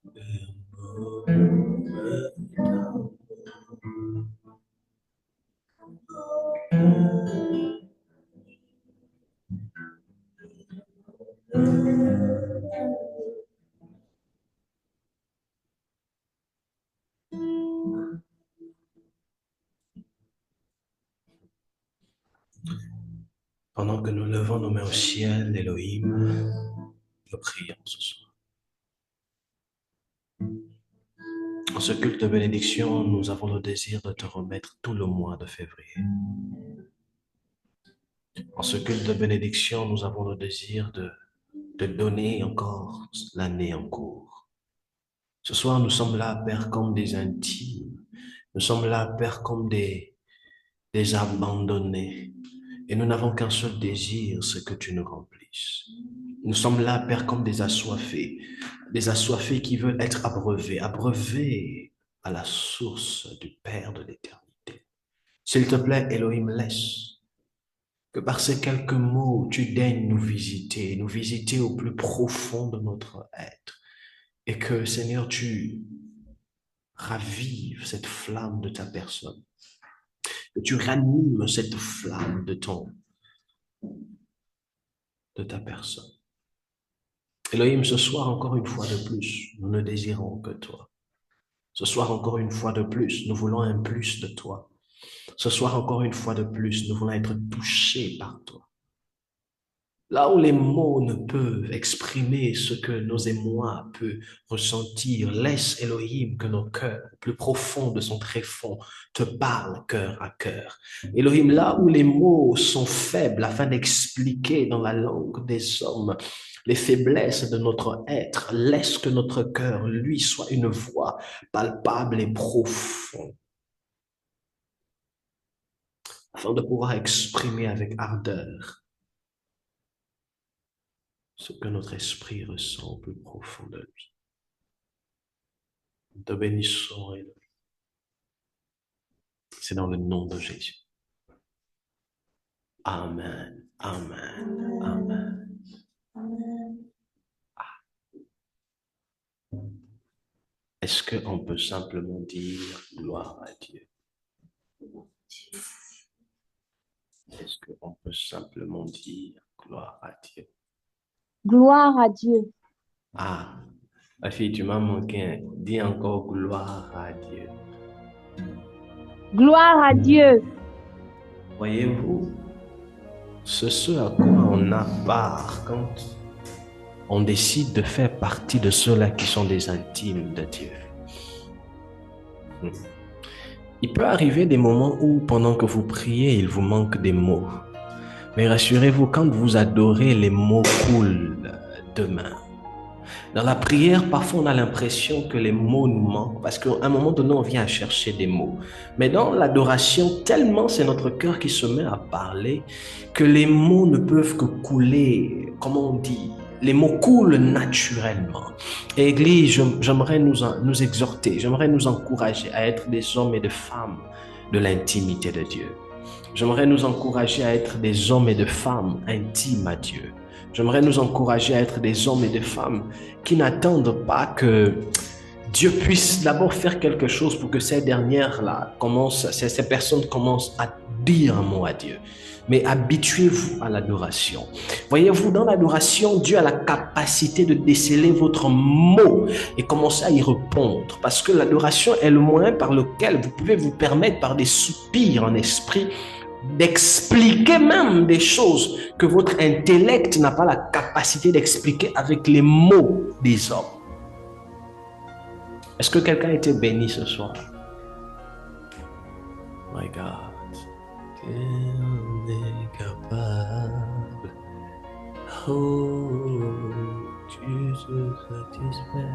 de vie et un môme d'amour. Pendant que nous levons nos mains au ciel, Elohim, nous prions ce soir. En ce culte de bénédiction, nous avons le désir de te remettre tout le mois de février. En ce culte de bénédiction, nous avons le désir de donner encore l'année en cours. Ce soir, nous sommes là, Père, comme des intimes. Nous sommes là, Père, comme des abandonnés. Et nous n'avons qu'un seul désir, c'est que tu nous remplisses. Nous sommes là, Père, comme des assoiffés qui veulent être abreuvés à la source du Père de l'éternité. S'il te plaît, Elohim, laisse que par ces quelques mots, tu daignes nous visiter au plus profond de notre être. Et que, Seigneur, tu ravives cette flamme de ta personne. Que tu ranimes cette flamme de ta personne. Elohim, ce soir, encore une fois de plus, nous ne désirons que toi. Ce soir, encore une fois de plus, nous voulons un plus de toi. Ce soir, encore une fois de plus, nous voulons être touchés par toi. Là où les mots ne peuvent exprimer ce que nos émois peuvent ressentir, laisse Elohim que nos cœurs, plus profonds de son tréfonds, te parlent cœur à cœur. Elohim, là où les mots sont faibles afin d'expliquer dans la langue des hommes les faiblesses de notre être, laisse que notre cœur, lui, soit une voix palpable et profonde, afin de pouvoir exprimer avec ardeur ce que notre esprit ressent au plus profond de lui. Nous te bénissons, Elohim. C'est dans le nom de Jésus. Amen, amen, amen. Est-ce qu'on peut simplement dire gloire à Dieu? Est-ce qu'on peut simplement dire gloire à Dieu? Gloire à Dieu. Ah, ma fille, tu m'as manqué. Dis encore gloire à Dieu. Gloire à Dieu. Voyez-vous, c'est ce à quoi on a part quand on décide de faire partie de ceux-là qui sont des intimes de Dieu. Il peut arriver des moments où, pendant que vous priez, il vous manque des mots. Mais rassurez-vous, quand vous adorez, les mots coulent de main. Dans la prière, parfois on a l'impression que les mots nous manquent parce qu'à un moment donné, on vient chercher des mots. Mais dans l'adoration, tellement c'est notre cœur qui se met à parler que les mots ne peuvent que couler, comment on dit, les mots coulent naturellement. Et Église, j'aimerais nous exhorter, j'aimerais nous encourager à être des hommes et des femmes de l'intimité de Dieu. J'aimerais nous encourager à être des hommes et des femmes intimes à Dieu. J'aimerais nous encourager à être des hommes et des femmes qui n'attendent pas que Dieu puisse d'abord faire quelque chose pour que ces dernières-là commencent, ces personnes commencent à dire un mot à Dieu. Mais habituez-vous à l'adoration. Voyez-vous, dans l'adoration, Dieu a la capacité de déceler votre mot et commencer à y répondre. Parce que l'adoration est le moyen par lequel vous pouvez vous permettre, par des soupirs en esprit, d'expliquer même des choses que votre intellect n'a pas la capacité d'expliquer avec les mots des hommes. Est-ce que quelqu'un a été béni ce soir? My God. Il est capable. Oh, tu te satisfais.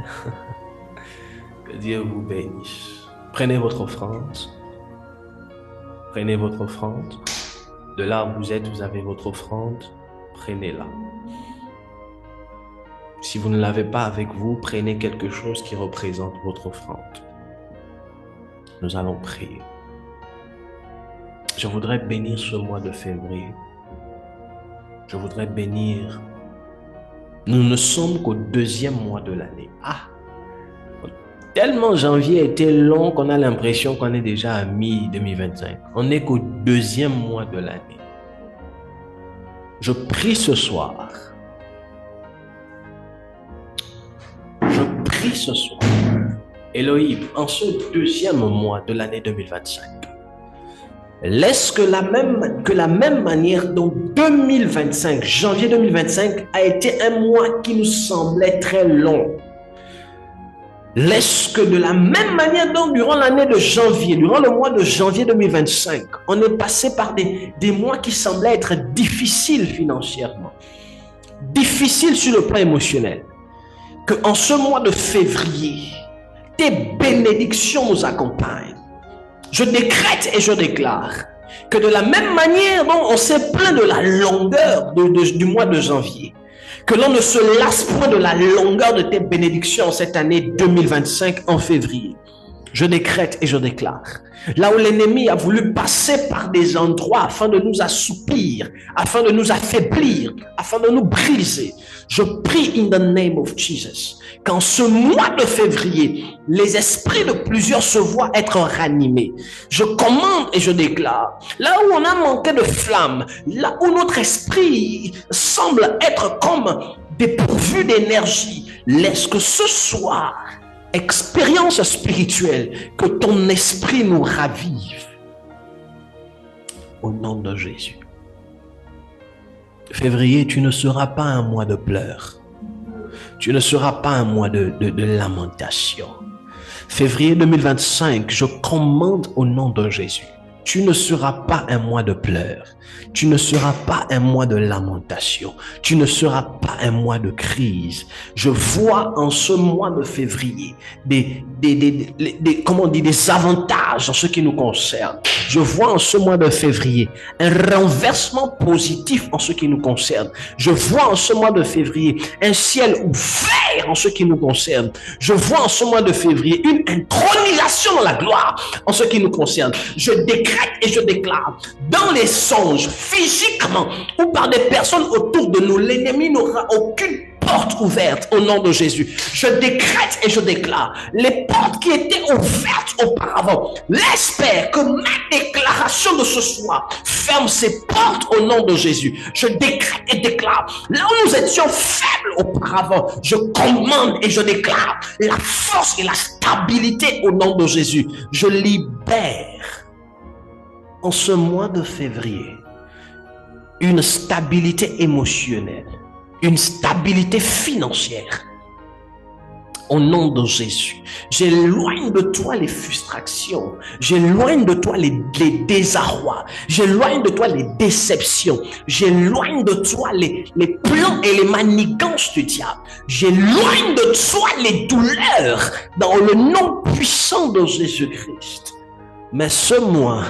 Que Dieu vous bénisse. Prenez votre offrande. Prenez votre offrande. De là où vous êtes, vous avez votre offrande. Prenez-la. Si vous ne l'avez pas avec vous, prenez quelque chose qui représente votre offrande. Nous allons prier. Je voudrais bénir ce mois de février. Je voudrais bénir. Nous ne sommes qu'au 2e mois de l'année. Tellement janvier était long qu'on a l'impression qu'on est déjà à mi-2025. On n'est qu'au 2e mois de l'année. Je prie ce soir. Ce soir, Elohim, en ce 2e mois de l'année 2025, laisse que la même manière dont 2025, janvier 2025, a été un mois qui nous semblait très long. Laisse que de la même manière dont durant l'année de janvier, durant le mois de janvier 2025, on est passé par des mois qui semblaient être difficiles financièrement, difficiles sur le plan émotionnel. Qu'en ce mois de février, tes bénédictions nous accompagnent. Je décrète et je déclare que de la même manière dont on s'est plaint de la longueur du mois de janvier, que l'on ne se lasse point de la longueur de tes bénédictions cette année 2025 en février. Je décrète et je déclare. Là où l'ennemi a voulu passer par des endroits afin de nous assoupir, afin de nous affaiblir, afin de nous briser, je prie in the name of Jesus qu'en ce mois de février, les esprits de plusieurs se voient être ranimés. Je commande et je déclare, là où on a manqué de flamme, là où notre esprit semble être comme dépourvu d'énergie, laisse que ce soir, expérience spirituelle, que ton esprit nous ravive. Au nom de Jésus. Février, tu ne seras pas un mois de pleurs. Tu ne seras pas un mois de lamentation. Février 2025, je commande au nom de Jésus. Tu ne seras pas un mois de pleurs. Tu ne seras pas un mois de lamentation. Tu ne seras pas un mois de crise. Je vois en ce mois de février des avantages en ce qui nous concerne. Je vois en ce mois de février un renversement positif en ce qui nous concerne. Je vois en ce mois de février un ciel ouvert en ce qui nous concerne. Je vois en ce mois de février une intronisation dans la gloire en ce qui nous concerne. Je décrète et je déclare, dans les songes, physiquement ou par des personnes autour de nous, l'ennemi n'aura aucune porte ouverte au nom de Jésus. Je décrète et je déclare, les portes qui étaient ouvertes auparavant, l'espère que ma déclaration de ce soir ferme ces portes au nom de Jésus. Je décrète et déclare, là où nous étions faibles auparavant, je commande et je déclare la force et la stabilité au nom de Jésus. Je libère en ce mois de février une stabilité émotionnelle, une stabilité financière. Au nom de Jésus, j'éloigne de toi les frustrations, j'éloigne de toi les désarrois, j'éloigne de toi les déceptions, j'éloigne de toi les plans et les manigances du diable, j'éloigne de toi les douleurs dans le nom puissant de Jésus-Christ. Mais ce mois,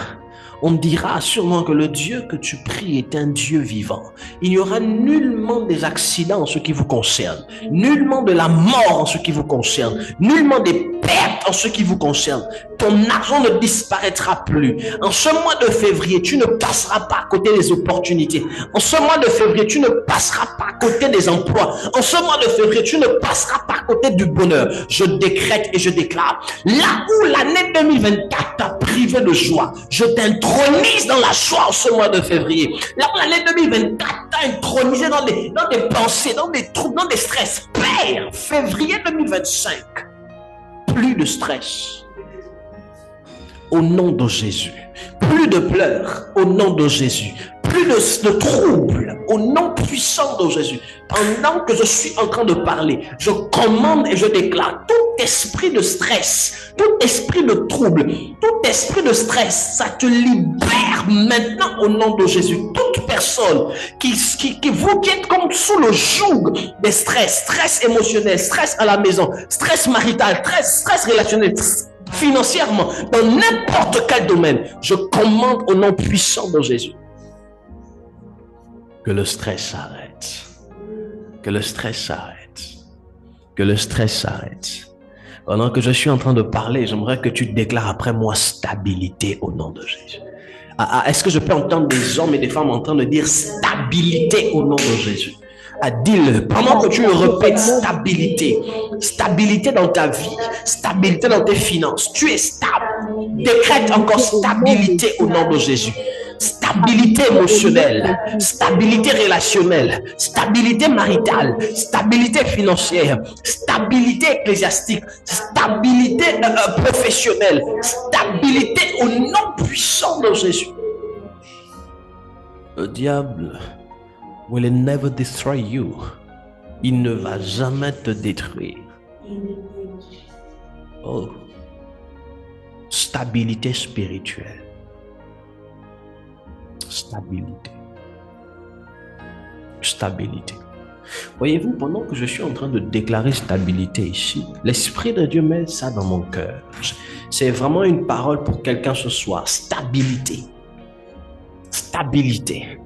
on dira sûrement que le Dieu que tu pries est un Dieu vivant. Il n'y aura nullement des accidents en ce qui vous concerne, nullement de la mort en ce qui vous concerne, nullement des perte en ce qui vous concerne. Ton argent ne disparaîtra plus. En ce mois de février, tu ne passeras pas à côté des opportunités. En ce mois de février, tu ne passeras pas à côté des emplois. En ce mois de février, tu ne passeras pas à côté du bonheur. Je décrète et je déclare, là où l'année 2024 t'a privé de joie, je t'intronise dans la joie en ce mois de février. Là où l'année 2024 t'a intronisé dans des pensées, dans des troubles, dans des stress. Père, février 2025, plus de stress. Au nom de Jésus. Plus de pleurs. Au nom de Jésus. Plus de troubles. Au nom puissant de Jésus. Pendant que je suis en train de parler, je commande et je déclare tout esprit de stress, tout esprit de trouble, tout esprit de stress, ça te libère maintenant au nom de Jésus. Toute personne qui vous êtes comme sous le joug des stress émotionnel, stress à la maison, stress marital, stress relationnel, financièrement, dans n'importe quel domaine, je commande au nom puissant de Jésus que le stress s'arrête, que le stress s'arrête, que le stress s'arrête. Pendant que je suis en train de parler, j'aimerais que tu déclares après moi stabilité au nom de Jésus. Est-ce que je peux entendre des hommes et des femmes en train de dire stabilité au nom de Jésus? Dis-le, pendant que tu le répètes, stabilité. Stabilité dans ta vie, stabilité dans tes finances. Tu es stable. Décrète encore stabilité au nom de Jésus. Stabilité émotionnelle, stabilité relationnelle, stabilité maritale, stabilité financière, stabilité ecclésiastique, stabilité professionnelle, stabilité au nom puissant de Jésus. Le diable will never destroy you. Il ne va jamais te détruire. Oh, stabilité spirituelle. Stabilité. Stabilité. Voyez-vous, pendant que je suis en train de déclarer stabilité ici, l'Esprit de Dieu met ça dans mon cœur. C'est vraiment une parole pour quelqu'un ce soir. Stabilité. Stabilité.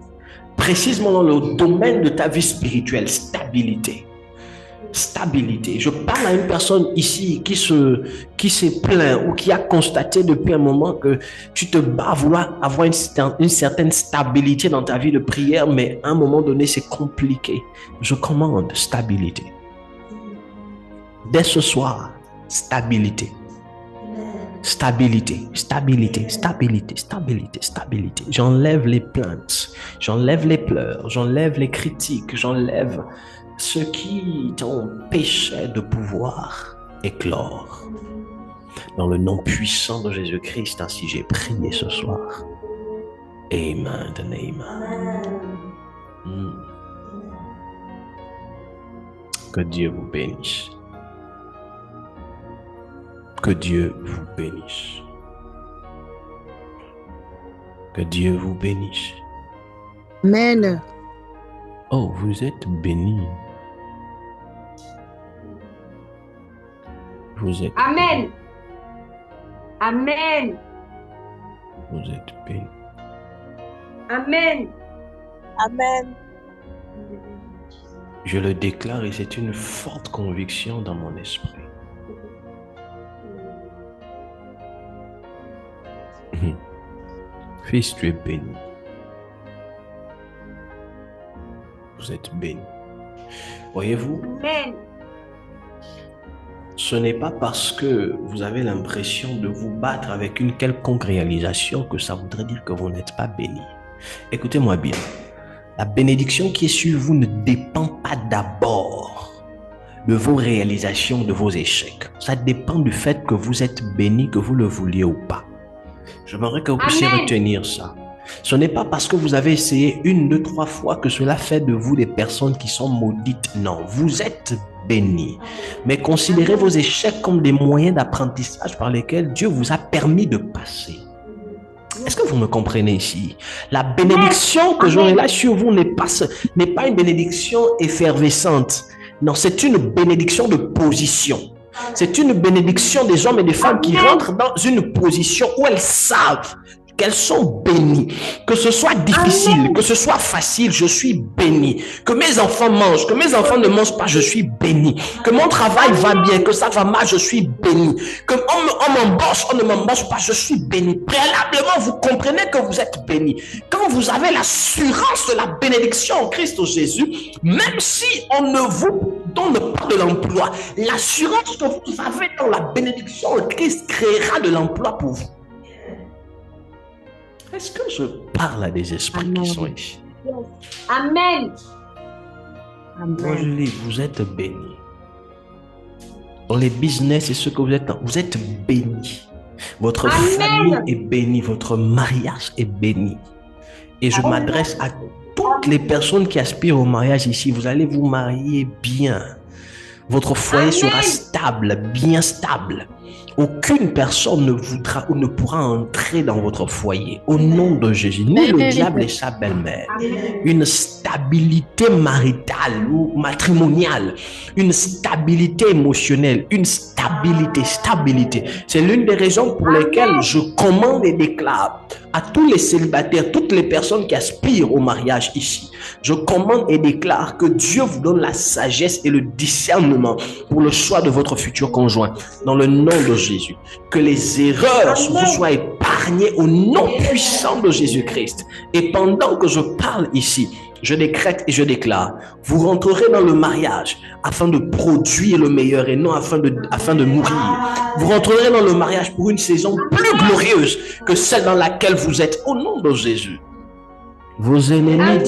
Précisément dans le domaine de ta vie spirituelle, stabilité. Stabilité. Je parle à une personne ici qui s'est plaint ou qui a constaté depuis un moment que tu te bats à vouloir avoir une certaine stabilité dans ta vie de prière, mais à un moment donné, c'est compliqué. Je commande stabilité. Dès ce soir, stabilité. Stabilité, stabilité, stabilité, stabilité, stabilité. J'enlève les plaintes, j'enlève les pleurs, j'enlève les critiques, j'enlève ce qui t'empêchait de pouvoir éclore. Dans le nom puissant de Jésus-Christ, ainsi j'ai prié ce soir. Amen and amen. Que Dieu vous bénisse. Que Dieu vous bénisse. Que Dieu vous bénisse. Amen. Oh, vous êtes bénis. Vous êtes Amen. Amen. Vous êtes bénis. Amen. Amen. Je le déclare et c'est une forte conviction dans mon esprit. Fils, tu es béni. Vous êtes béni. Voyez-vous, Amen. ce n'est pas parce que vous avez l'impression de vous battre avec une quelconque réalisation que ça voudrait dire que vous n'êtes pas béni. Écoutez-moi bien. La bénédiction qui est sur vous ne dépend pas d'abord de vos réalisations, de vos échecs. Ça dépend du fait que vous êtes béni, que vous le vouliez ou pas. J'aimerais que vous puissiez retenir ça. Ce n'est pas parce que vous avez essayé 1, 2, 3 fois que cela fait de vous des personnes qui sont maudites. Non, vous êtes bénis. Mais considérez vos échecs comme des moyens d'apprentissage par lesquels Dieu vous a permis de passer. Est-ce que vous me comprenez ici? La bénédiction que j'aurai là sur vous n'est pas une bénédiction effervescente. Non, c'est une bénédiction de position. C'est une bénédiction des hommes et des femmes qui rentrent dans une position où elles savent qu'elles sont bénies. Que ce soit difficile, que ce soit facile, je suis béni. Que mes enfants mangent, que mes enfants ne mangent pas, je suis béni. Que mon travail va bien, que ça va mal, je suis béni. Que on m'embauche, on ne m'embauche pas, je suis béni. Préalablement, vous comprenez que vous êtes béni. Quand vous avez l'assurance de la bénédiction en Christ Jésus, même si on ne vous donne pas de l'emploi, l'assurance que vous avez dans la bénédiction en Christ créera de l'emploi pour vous. Est-ce que je parle à des esprits qui sont ici? Amen. Moi, je dis, vous êtes bénis. Dans les business et ce que vous êtes bénis. Votre famille est bénie, votre mariage est béni. Et je m'adresse à toutes les personnes qui aspirent au mariage ici. Vous allez vous marier bien. Votre foyer sera stable, bien stable. Aucune personne ne voudra ou ne pourra entrer dans votre foyer. Au nom de Jésus, ni le diable et sa belle-mère. Une stabilité maritale ou matrimoniale. Une stabilité émotionnelle. Une stabilité. C'est l'une des raisons pour lesquelles je commande et déclare à tous les célibataires, toutes les personnes qui aspirent au mariage ici. Je commande et déclare que Dieu vous donne la sagesse et le discernement pour le choix de votre futur conjoint. Dans le nom de Jésus. Que les erreurs vous soient épargnées au nom puissant de Jésus-Christ. Et pendant que je parle ici, je décrète et je déclare, vous rentrerez dans le mariage afin de produire le meilleur et non afin de mourir. Vous rentrerez dans le mariage pour une saison plus glorieuse que celle dans laquelle vous êtes au nom de Jésus. Vos ennemis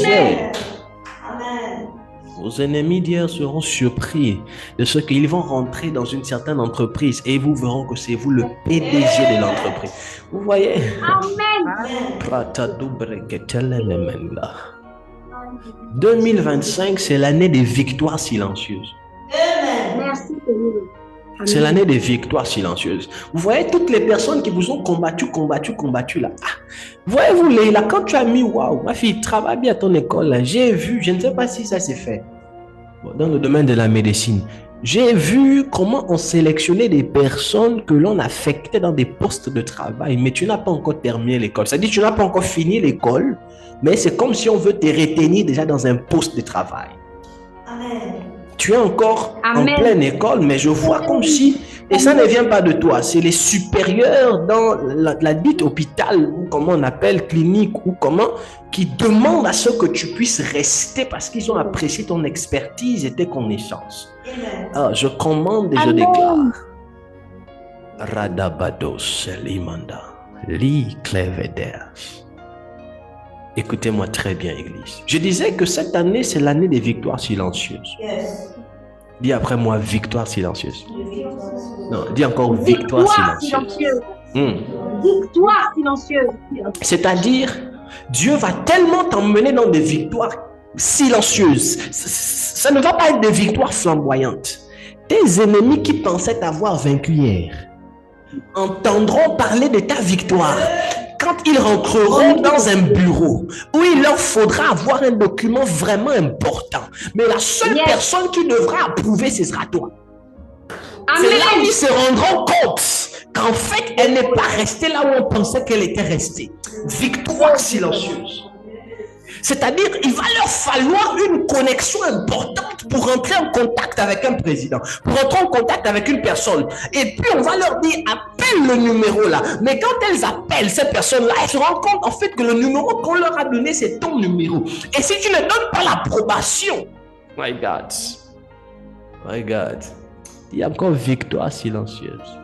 d'hier, seront surpris de ce qu'ils vont rentrer dans une certaine entreprise et vous verront que c'est vous le PDG de l'entreprise. Vous voyez? Amen. 2025, c'est l'année des victoires silencieuses. Merci, Seigneur. C'est l'année des victoires silencieuses. Vous voyez toutes les personnes qui vous ont combattu là. Voyez-vous, Leila, quand tu as mis, waouh, ma fille travaille bien à ton école, là, j'ai vu, je ne sais pas si ça s'est fait. Dans le domaine de la médecine, j'ai vu comment on sélectionnait des personnes que l'on affectait dans des postes de travail, mais tu n'as pas encore terminé l'école. C'est-à-dire que tu n'as pas encore fini l'école, mais c'est comme si on veut te retenir déjà dans un poste de travail. Amen. Tu es encore en pleine école, mais je vois comme si, et ça ne vient pas de toi, c'est les supérieurs dans la dite hôpital, ou comment on appelle, clinique, ou comment, qui demandent à ce que tu puisses rester parce qu'ils ont apprécié ton expertise et tes connaissances. Alors, je commande et je déclare. Radabados limanda, li clevedas. Écoutez-moi très bien, Église. Je disais que cette année, c'est l'année des victoires silencieuses. Dis après moi, victoire silencieuse. Non, dis encore victoire silencieuse. Victoire silencieuse. C'est-à-dire, Dieu va tellement t'emmener dans des victoires silencieuses. Ça ne va pas être des victoires flamboyantes. Tes ennemis qui pensaient t'avoir vaincu hier entendront parler de ta victoire quand ils rentreront dans un bureau où il leur faudra avoir un document vraiment important. Mais la seule personne qui devra approuver, ce sera toi. C'est là où ils se rendront compte qu'en fait, elle n'est pas restée là où on pensait qu'elle était restée. Victoire silencieuse. C'est-à-dire, il va leur falloir une connexion importante pour rentrer en contact avec un président, pour rentrer en contact avec une personne. Et puis, on va leur dire, appelle le numéro là. Mais quand elles appellent ces personnes-là, elles se rendent compte en fait que le numéro qu'on leur a donné, c'est ton numéro. Et si tu ne donnes pas l'approbation, my God, il y a encore victoire silencieuse.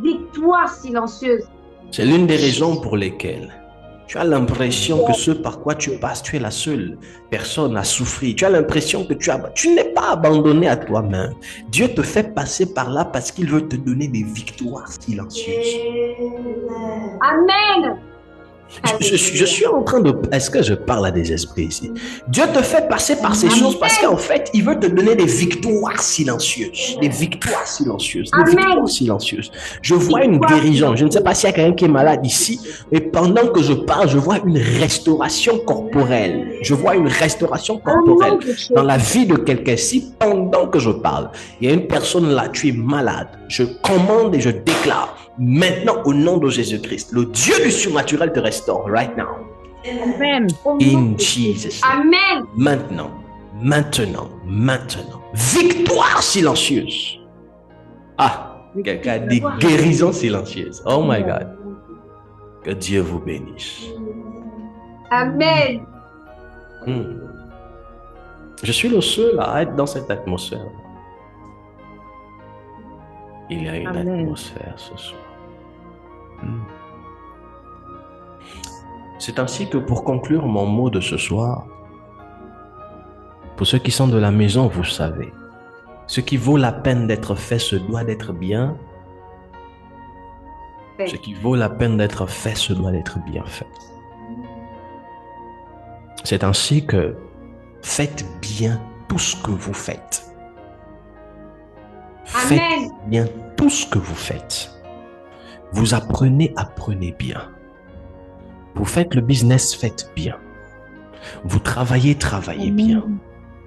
Victoire silencieuse. C'est l'une des raisons pour lesquelles tu as l'impression que ce par quoi tu passes, tu es la seule personne à souffrir. Tu as l'impression que tu n'es pas abandonné à toi-même. Dieu te fait passer par là parce qu'il veut te donner des victoires silencieuses. Amen. Je suis en train de... Est-ce que je parle à des esprits ici? Dieu te fait passer par ces choses parce qu'en fait, il veut te donner des victoires silencieuses. Des victoires silencieuses. Des victoires silencieuses. Je vois une guérison. Je ne sais pas s'il y a quelqu'un qui est malade ici, mais pendant que je parle, je vois une restauration corporelle. Je vois une restauration corporelle dans la vie de quelqu'un. Si pendant que je parle, il y a une personne là, tu es malade, je commande et je déclare Maintenant, au nom de Jésus-Christ, le Dieu du surnaturel te restaure right now. Amen. In Jesus. Amen. Maintenant, maintenant, maintenant. Victoire silencieuse. Ah, quelqu'un a dit guérison silencieuse. Oh my God. Que Dieu vous bénisse. Amen. Je suis le seul à être dans cette atmosphère. Il y a une Amen. atmosphère ce soir. C'est ainsi que pour conclure mon mot de ce soir, pour ceux qui sont de la maison, vous savez, ce qui vaut la peine d'être fait se doit d'être bien. Fait. Ce qui vaut la peine d'être fait se doit d'être bien fait. C'est ainsi que faites bien tout ce que vous faites. Faites Amen. bien tout ce que vous faites. Vous apprenez bien. Vous faites le business, faites bien. Vous travaillez bien.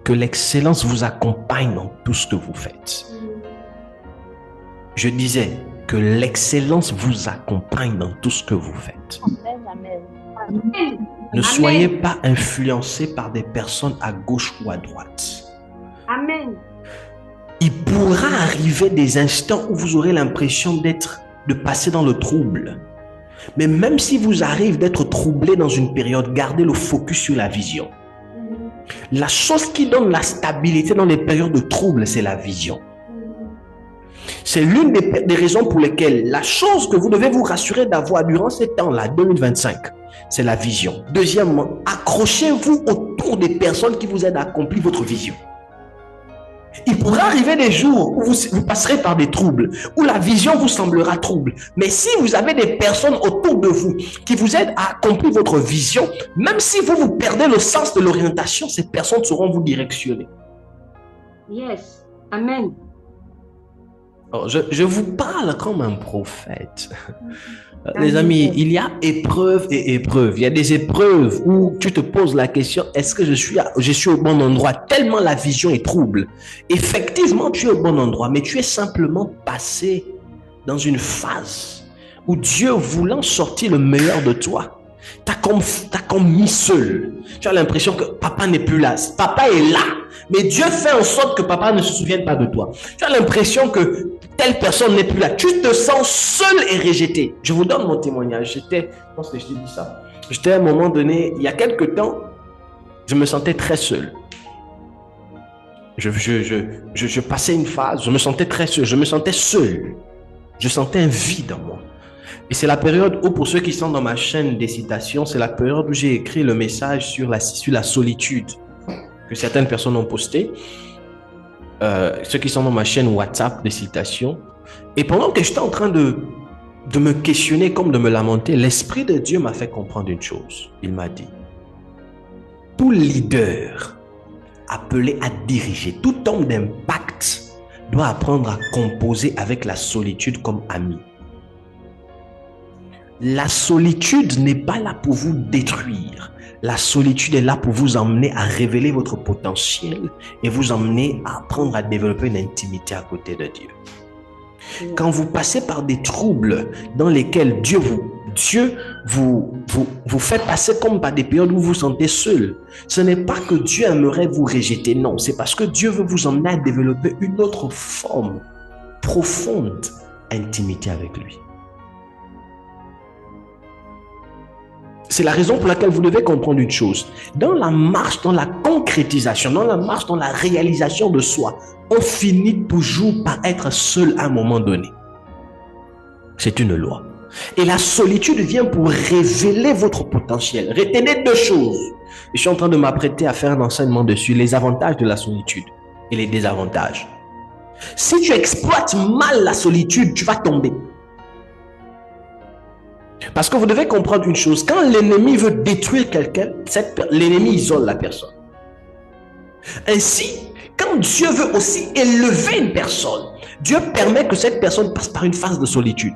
Que l'excellence vous accompagne dans tout ce que vous faites. Je disais que l'excellence vous accompagne dans tout ce que vous faites. Amen. Amen. Ne soyez pas influencés par des personnes à gauche ou à droite. Amen. Il pourra arriver des instants où vous aurez l'impression de passer dans le trouble. Mais même si vous arrivez d'être troublé dans une période, gardez le focus sur la vision. La chose qui donne la stabilité dans les périodes de trouble, c'est la vision. C'est l'une des raisons pour lesquelles la chose que vous devez vous rassurer d'avoir durant ces temps-là, 2025, c'est la vision. Deuxièmement, accrochez-vous autour des personnes qui vous aident à accomplir votre vision. Il pourra arriver des jours où vous passerez par des troubles, où la vision vous semblera trouble. Mais si vous avez des personnes autour de vous qui vous aident à accomplir votre vision, même si vous perdez le sens de l'orientation, ces personnes sauront vous directionner. Yes. Amen. Alors, je vous parle comme un prophète. Les amis, il y a épreuve et épreuve. Il y a des épreuves où tu te poses la question, est-ce que je suis au bon endroit? Tellement la vision est trouble. Effectivement, tu es au bon endroit, mais tu es simplement passé dans une phase où Dieu voulant sortir le meilleur de toi, t'as comme mis seul. Tu as l'impression que papa n'est plus là. Papa est là, mais Dieu fait en sorte que papa ne se souvienne pas de toi. Tu as l'impression que telle personne n'est plus là. Tu te sens seul et rejeté. Je vous donne mon témoignage. Je pense que je t'ai dit ça. J'étais à un moment donné, il y a quelques temps, je me sentais très seul. Je passais une phase, je me sentais très seul. Je me sentais seul. Je sentais un vide en moi. Et c'est la période où, pour ceux qui sont dans ma chaîne des citations, c'est la période où j'ai écrit le message sur la solitude que certaines personnes ont posté. Ceux qui sont dans ma chaîne WhatsApp des citations. Et pendant que j'étais en train de me questionner, comme de me lamenter, l'Esprit de Dieu m'a fait comprendre une chose. Il m'a dit, tout leader appelé à diriger, tout homme d'impact doit apprendre à composer avec la solitude comme ami. La solitude n'est pas là pour vous détruire. La solitude est là pour vous emmener à révéler votre potentiel et vous emmener à apprendre à développer une intimité à côté de Dieu. Quand vous passez par des troubles dans lesquels Dieu vous fait passer comme par des périodes où vous vous sentez seul, ce n'est pas que Dieu aimerait vous rejeter, non, c'est parce que Dieu veut vous emmener à développer une autre forme profonde d'intimité avec lui. C'est la raison pour laquelle vous devez comprendre une chose. Dans la marche, dans la concrétisation, dans la marche, dans la réalisation de soi, on finit toujours par être seul à un moment donné. C'est une loi. Et la solitude vient pour révéler votre potentiel. Retenez deux choses. Je suis en train de m'apprêter à faire un enseignement dessus, les avantages de la solitude et les désavantages. Si tu exploites mal la solitude, tu vas tomber. Parce que vous devez comprendre une chose, quand l'ennemi veut détruire quelqu'un, l'ennemi isole la personne. Ainsi, quand Dieu veut aussi élever une personne, Dieu permet que cette personne passe par une phase de solitude.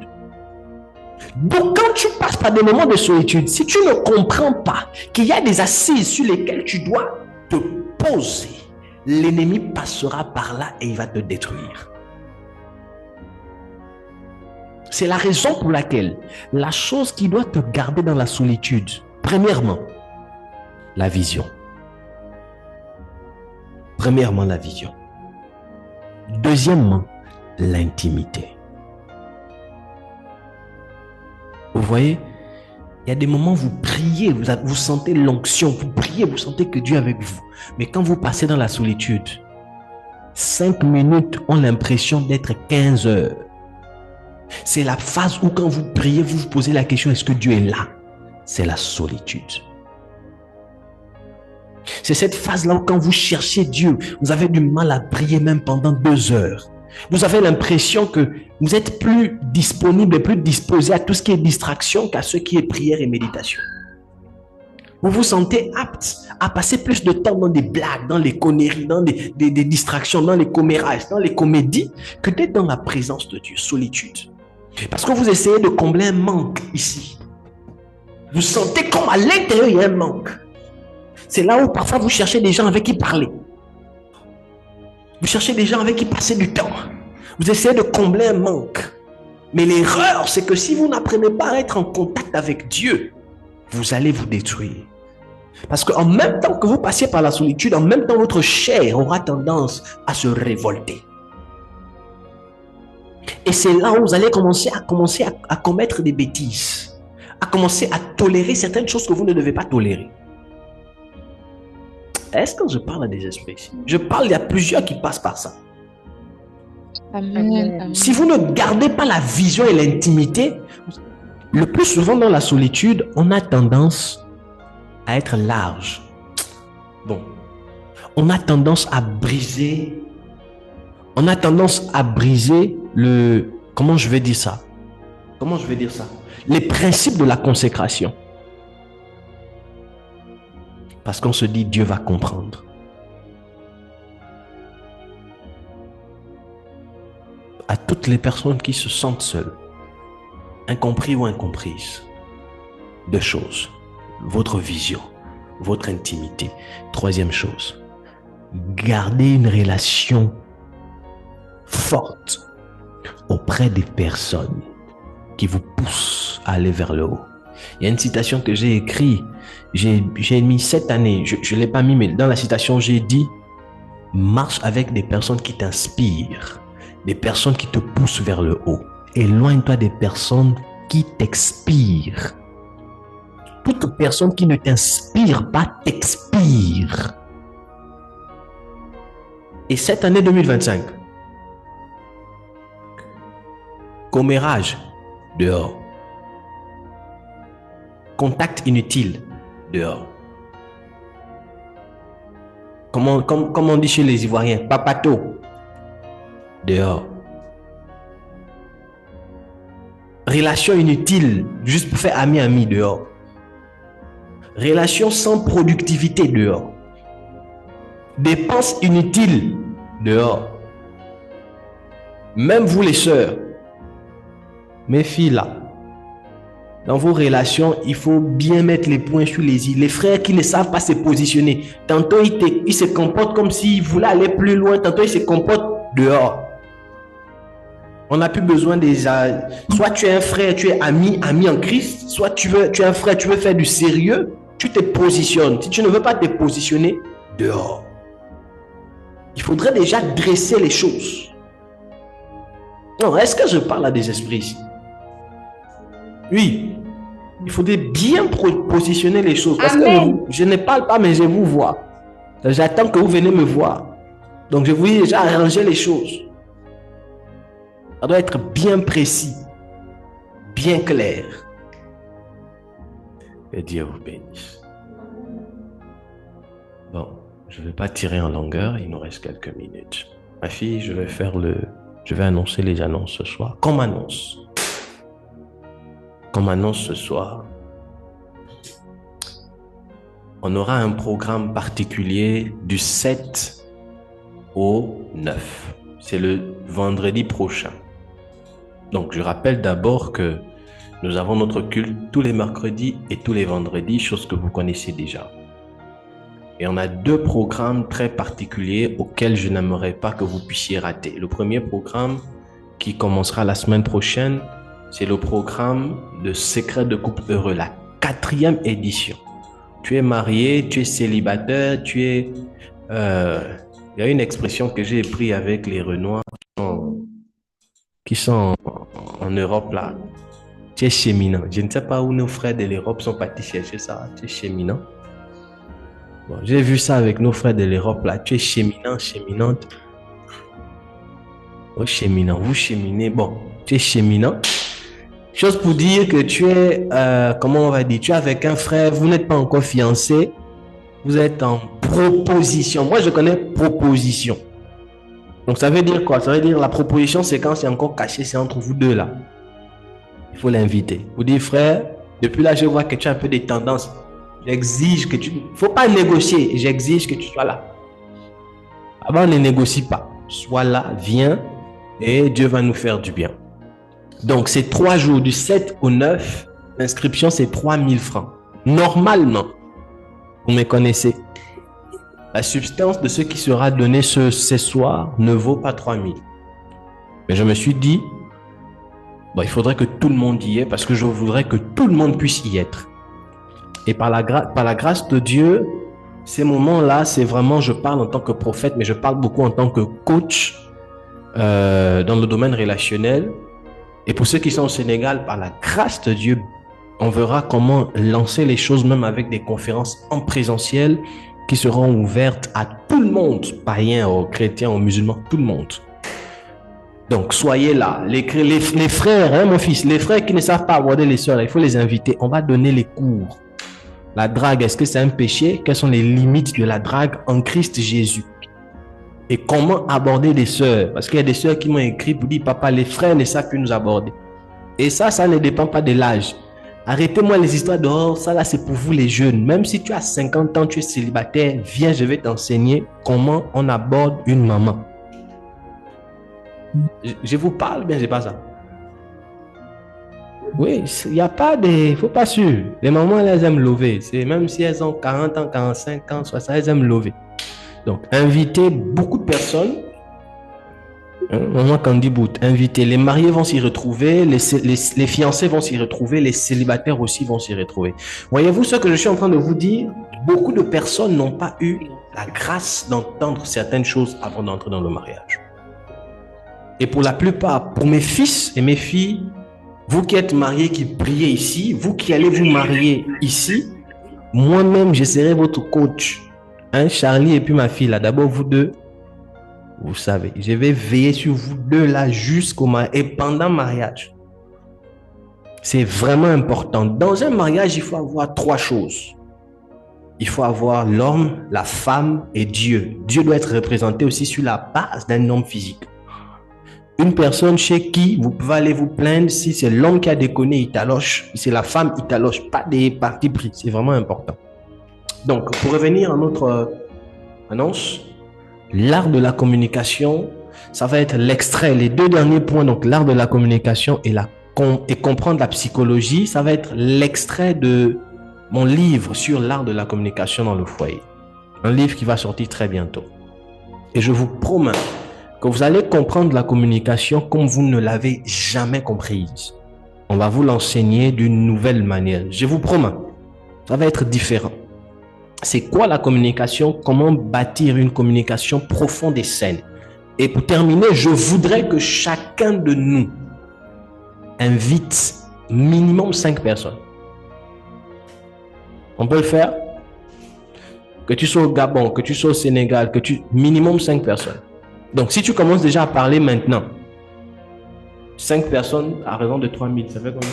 Donc quand tu passes par des moments de solitude, si tu ne comprends pas qu'il y a des assises sur lesquelles tu dois te poser, l'ennemi passera par là et il va te détruire. C'est la raison pour laquelle la chose qui doit te garder dans la solitude, premièrement, la vision. Premièrement, la vision. Deuxièmement, l'intimité. Vous voyez, il y a des moments où vous priez, vous sentez l'onction, vous priez, vous sentez que Dieu est avec vous. Mais quand vous passez dans la solitude, 5 minutes ont l'impression d'être 15 heures. C'est la phase où quand vous priez, vous vous posez la question, est-ce que Dieu est là? C'est la solitude. C'est cette phase-là où quand vous cherchez Dieu, vous avez du mal à prier même pendant 2 heures. Vous avez l'impression que vous êtes plus disponible et plus disposé à tout ce qui est distraction qu'à ce qui est prière et méditation. Vous vous sentez apte à passer plus de temps dans des blagues, dans les conneries, dans des distractions, dans les commérages, dans les comédies, que d'être dans la présence de Dieu, solitude. Parce que vous essayez de combler un manque ici. Vous sentez comme à l'intérieur, il y a un manque. C'est là où parfois vous cherchez des gens avec qui parler. Vous cherchez des gens avec qui passer du temps. Vous essayez de combler un manque. Mais l'erreur, c'est que si vous n'apprenez pas à être en contact avec Dieu, vous allez vous détruire. Parce qu'en même temps que vous passiez par la solitude, en même temps votre chair aura tendance à se révolter. Et c'est là où vous allez commencer à commettre des bêtises, à commencer à tolérer certaines choses que vous ne devez pas tolérer. Est-ce que je parle à des esprits ici? Je parle, il y a plusieurs qui passent par ça. Amen. Si vous ne gardez pas la vision et l'intimité, le plus souvent dans la solitude, on a tendance à être large. Bon, on a tendance à briser. On a tendance à briser le... Comment je vais dire ça? Les principes de la consécration. Parce qu'on se dit, Dieu va comprendre. À toutes les personnes qui se sentent seules, incompris ou incomprises, 2 choses. Votre vision, votre intimité. 3e chose, gardez une relation forte auprès des personnes qui vous poussent à aller vers le haut. Il y a une citation que j'ai écrite, j'ai mis cette année, je ne l'ai pas mis, mais dans la citation, j'ai dit, marche avec des personnes qui t'inspirent, des personnes qui te poussent vers le haut. Éloigne-toi des personnes qui t'expirent. Toute personne qui ne t'inspire pas t'expire. Et cette année 2025, commérage, dehors. Contact inutile, dehors. Comme on dit chez les Ivoiriens, papato, dehors. Relation inutile, juste pour faire ami, dehors. Relation sans productivité, dehors. Dépenses inutiles, dehors. Même vous les sœurs, mes filles là, dans vos relations, il faut bien mettre les points sur les i. Les frères qui ne savent pas se positionner, tantôt ils se comportent comme s'ils voulaient aller plus loin, tantôt ils se comportent dehors. On n'a plus besoin des... Soit tu es un frère, tu es ami en Christ, soit tu es un frère, tu veux faire du sérieux, tu te positionnes. Si tu ne veux pas te positionner, dehors. Il faudrait déjà dresser les choses. Non, est-ce que je parle à des esprits ici? Oui, il faudrait bien positionner les choses. Parce Amen. que je ne parle pas, mais je vous vois. J'attends que vous venez me voir. Donc, je vous ai déjà arrangé les choses. Ça doit être bien précis, bien clair. Et Dieu vous bénisse. Bon, je ne vais pas tirer en longueur, il nous reste quelques minutes. Ma fille, je vais annoncer les annonces ce soir. Comme annonce ce soir, on aura un programme particulier du 7 au 9. C'est le vendredi prochain. Donc, je rappelle d'abord que nous avons notre culte tous les mercredis et tous les vendredis, chose que vous connaissez déjà. Et on a 2 programmes très particuliers auxquels je n'aimerais pas que vous puissiez rater. Le premier programme qui commencera la semaine prochaine, C'est le programme de Secret de couple heureux, la 4e édition. Tu es marié, tu es célibataire, tu es... Il y a une expression que j'ai prise avec les Renois qui sont en Europe là. Tu es cheminant. Je ne sais pas où nos frères de l'Europe sont partis chercher ça. Tu es cheminant. Bon, j'ai vu ça avec nos frères de l'Europe là. Tu es cheminant, cheminante. Oh, cheminant, vous cheminez. Bon, tu es cheminant. Chose pour dire que tu es, comment on va dire, tu es avec un frère, vous n'êtes pas encore fiancé, vous êtes en proposition. Moi, je connais proposition. Donc, ça veut dire quoi? Ça veut dire la proposition, c'est quand c'est encore caché, c'est entre vous deux là. Il faut l'inviter. Vous dites, frère, depuis là, je vois que tu as un peu des tendances. J'exige que tu... Il ne faut pas négocier. J'exige que tu sois là. Avant, on ne négocie pas. Sois là, viens, et Dieu va nous faire du bien. Donc, c'est 3 jours, du 7 au 9. L'inscription, c'est 3000 francs. Normalement, vous me connaissez. La substance de ce qui sera donné ce soir ne vaut pas 3000. Mais je me suis dit, bon, il faudrait que tout le monde y ait parce que je voudrais que tout le monde puisse y être. Et par la grâce de Dieu, ces moments-là, c'est vraiment, je parle en tant que prophète, mais je parle beaucoup en tant que coach dans le domaine relationnel. Et pour ceux qui sont au Sénégal, par la grâce de Dieu, on verra comment lancer les choses, même avec des conférences en présentiel qui seront ouvertes à tout le monde, païens, aux chrétiens, aux musulmans, tout le monde. Donc, soyez là. Les frères, hein, mon fils, les frères qui ne savent pas aborder les sœurs, il faut les inviter. On va donner les cours. La drague, est-ce que c'est un péché? Quelles sont les limites de la drague en Christ Jésus? Et comment aborder les sœurs? Parce qu'il y a des sœurs qui m'ont écrit pour dire, papa, les frères ne savent plus nous aborder. Et ça ne dépend pas de l'âge. Arrêtez-moi les histoires dehors, ça là c'est pour vous les jeunes. Même si tu as 50 ans, tu es célibataire, viens, je vais t'enseigner comment on aborde une maman. Je vous parle bien, c'est pas ça. Oui, il n'y a pas de... Il ne faut pas sûr. Les mamans, elles aiment lever. Même si elles ont 40 ans, 45 ans, 60, elles aiment lever. Donc, invitez beaucoup de personnes. Maman Candy Boot, invitez. Les mariés vont s'y retrouver, les fiancés vont s'y retrouver, les célibataires aussi vont s'y retrouver. Voyez-vous ce que je suis en train de vous dire? Beaucoup de personnes n'ont pas eu la grâce d'entendre certaines choses avant d'entrer dans le mariage. Et pour la plupart, pour mes fils et mes filles, vous qui êtes mariés, qui priez ici, vous qui allez vous marier ici, moi-même, je serai votre coach. Hein, Charlie et puis ma fille, là, d'abord vous deux, vous savez, je vais veiller sur vous deux là jusqu'au mariage et pendant le mariage. C'est vraiment important. Dans un mariage, il faut avoir 3 choses. Il faut avoir l'homme, la femme et Dieu. Dieu doit être représenté aussi sur la base d'un homme physique. Une personne chez qui vous pouvez aller vous plaindre si c'est l'homme qui a déconné, il taloche. Si c'est la femme, il taloche. Pas des partis pris. C'est vraiment important. Donc, pour revenir à notre annonce, l'art de la communication, ça va être l'extrait. Les 2 derniers points, donc l'art de la communication et comprendre la psychologie, ça va être l'extrait de mon livre sur l'art de la communication dans le foyer. Un livre qui va sortir très bientôt. Et je vous promets que vous allez comprendre la communication comme vous ne l'avez jamais comprise. On va vous l'enseigner d'une nouvelle manière. Je vous promets, ça va être différent. C'est quoi la communication? Comment bâtir une communication profonde et saine? Et pour terminer, je voudrais que chacun de nous invite minimum 5 personnes. On peut le faire? Que tu sois au Gabon, que tu sois au Sénégal, minimum 5 personnes. Donc, si tu commences déjà à parler maintenant, 5 personnes à raison de 3000, ça fait combien?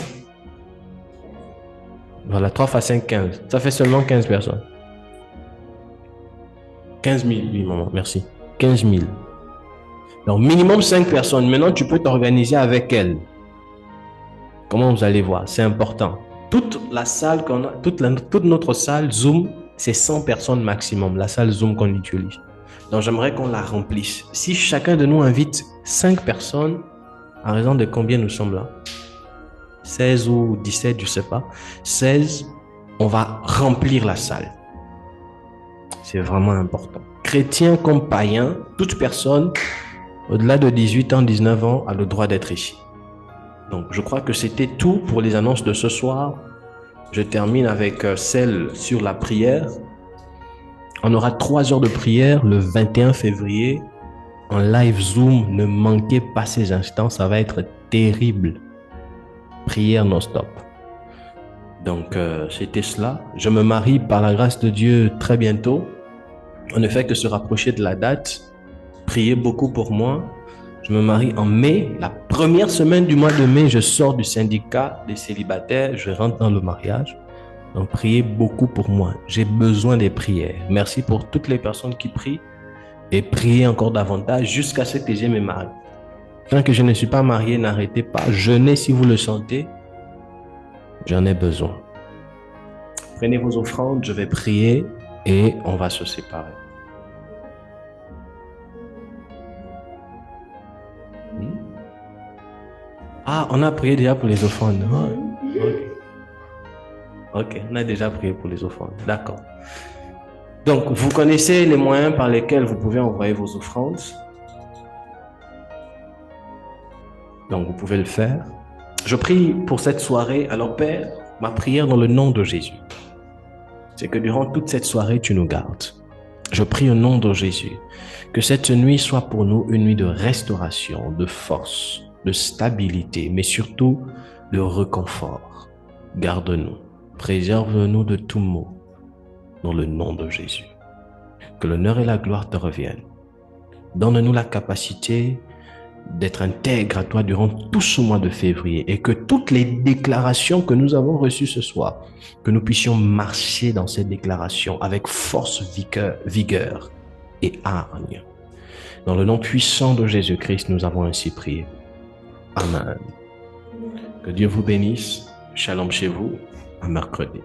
Voilà, 3 fois 5, 15. Ça fait seulement 15 personnes. 15 000, oui, maman, merci. 15 000. Donc, minimum 5 personnes. Maintenant, tu peux t'organiser avec elles. Comment vous allez voir? C'est important. Toute la salle qu'on a, toute notre salle Zoom, c'est 100 personnes maximum, la salle Zoom qu'on utilise. Donc, j'aimerais qu'on la remplisse. Si chacun de nous invite 5 personnes, à raison de combien nous sommes là? 16 ou 17, je ne sais pas. 16, on va remplir la salle. C'est vraiment important. Chrétien comme païen, toute personne au-delà de 18 ans, 19 ans a le droit d'être ici. Donc, je crois que c'était tout pour les annonces de ce soir. Je termine avec celle sur la prière. On aura 3 heures de prière le 21 février en live Zoom. Ne manquez pas ces instants, ça va être terrible. Prière non-stop. Donc, c'était cela. Je me marie par la grâce de Dieu très bientôt. On ne fait que se rapprocher de la date. Priez beaucoup pour moi. Je me marie en mai. La première semaine du mois de mai, je sors du syndicat des célibataires. Je rentre dans le mariage. Donc, priez beaucoup pour moi. J'ai besoin des prières. Merci pour toutes les personnes qui prient et priez encore davantage jusqu'à ce que je me marie. Tant que je ne suis pas marié, n'arrêtez pas. Jeûnez si vous le sentez. J'en ai besoin. Prenez vos offrandes, je vais prier et on va se séparer. Ah, on a prié déjà pour les offrandes. Ok, on a déjà prié pour les offrandes. D'accord. Donc, vous connaissez les moyens par lesquels vous pouvez envoyer vos offrandes. Donc, vous pouvez le faire. Je prie pour cette soirée. Alors, Père, ma prière dans le nom de Jésus, c'est que durant toute cette soirée, tu nous gardes. Je prie au nom de Jésus que cette nuit soit pour nous une nuit de restauration, de force, de stabilité, mais surtout de réconfort. Garde-nous, préserve-nous de tout maux, dans le nom de Jésus. Que l'honneur et la gloire te reviennent. Donne-nous la capacité d'être intègre à toi durant tout ce mois de février et que toutes les déclarations que nous avons reçues ce soir, que nous puissions marcher dans ces déclarations avec force, vigueur et hargne. Dans le nom puissant de Jésus-Christ, nous avons ainsi prié. Amen. Que Dieu vous bénisse. Shalom chez vous. À mercredi.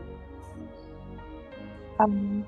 Amen.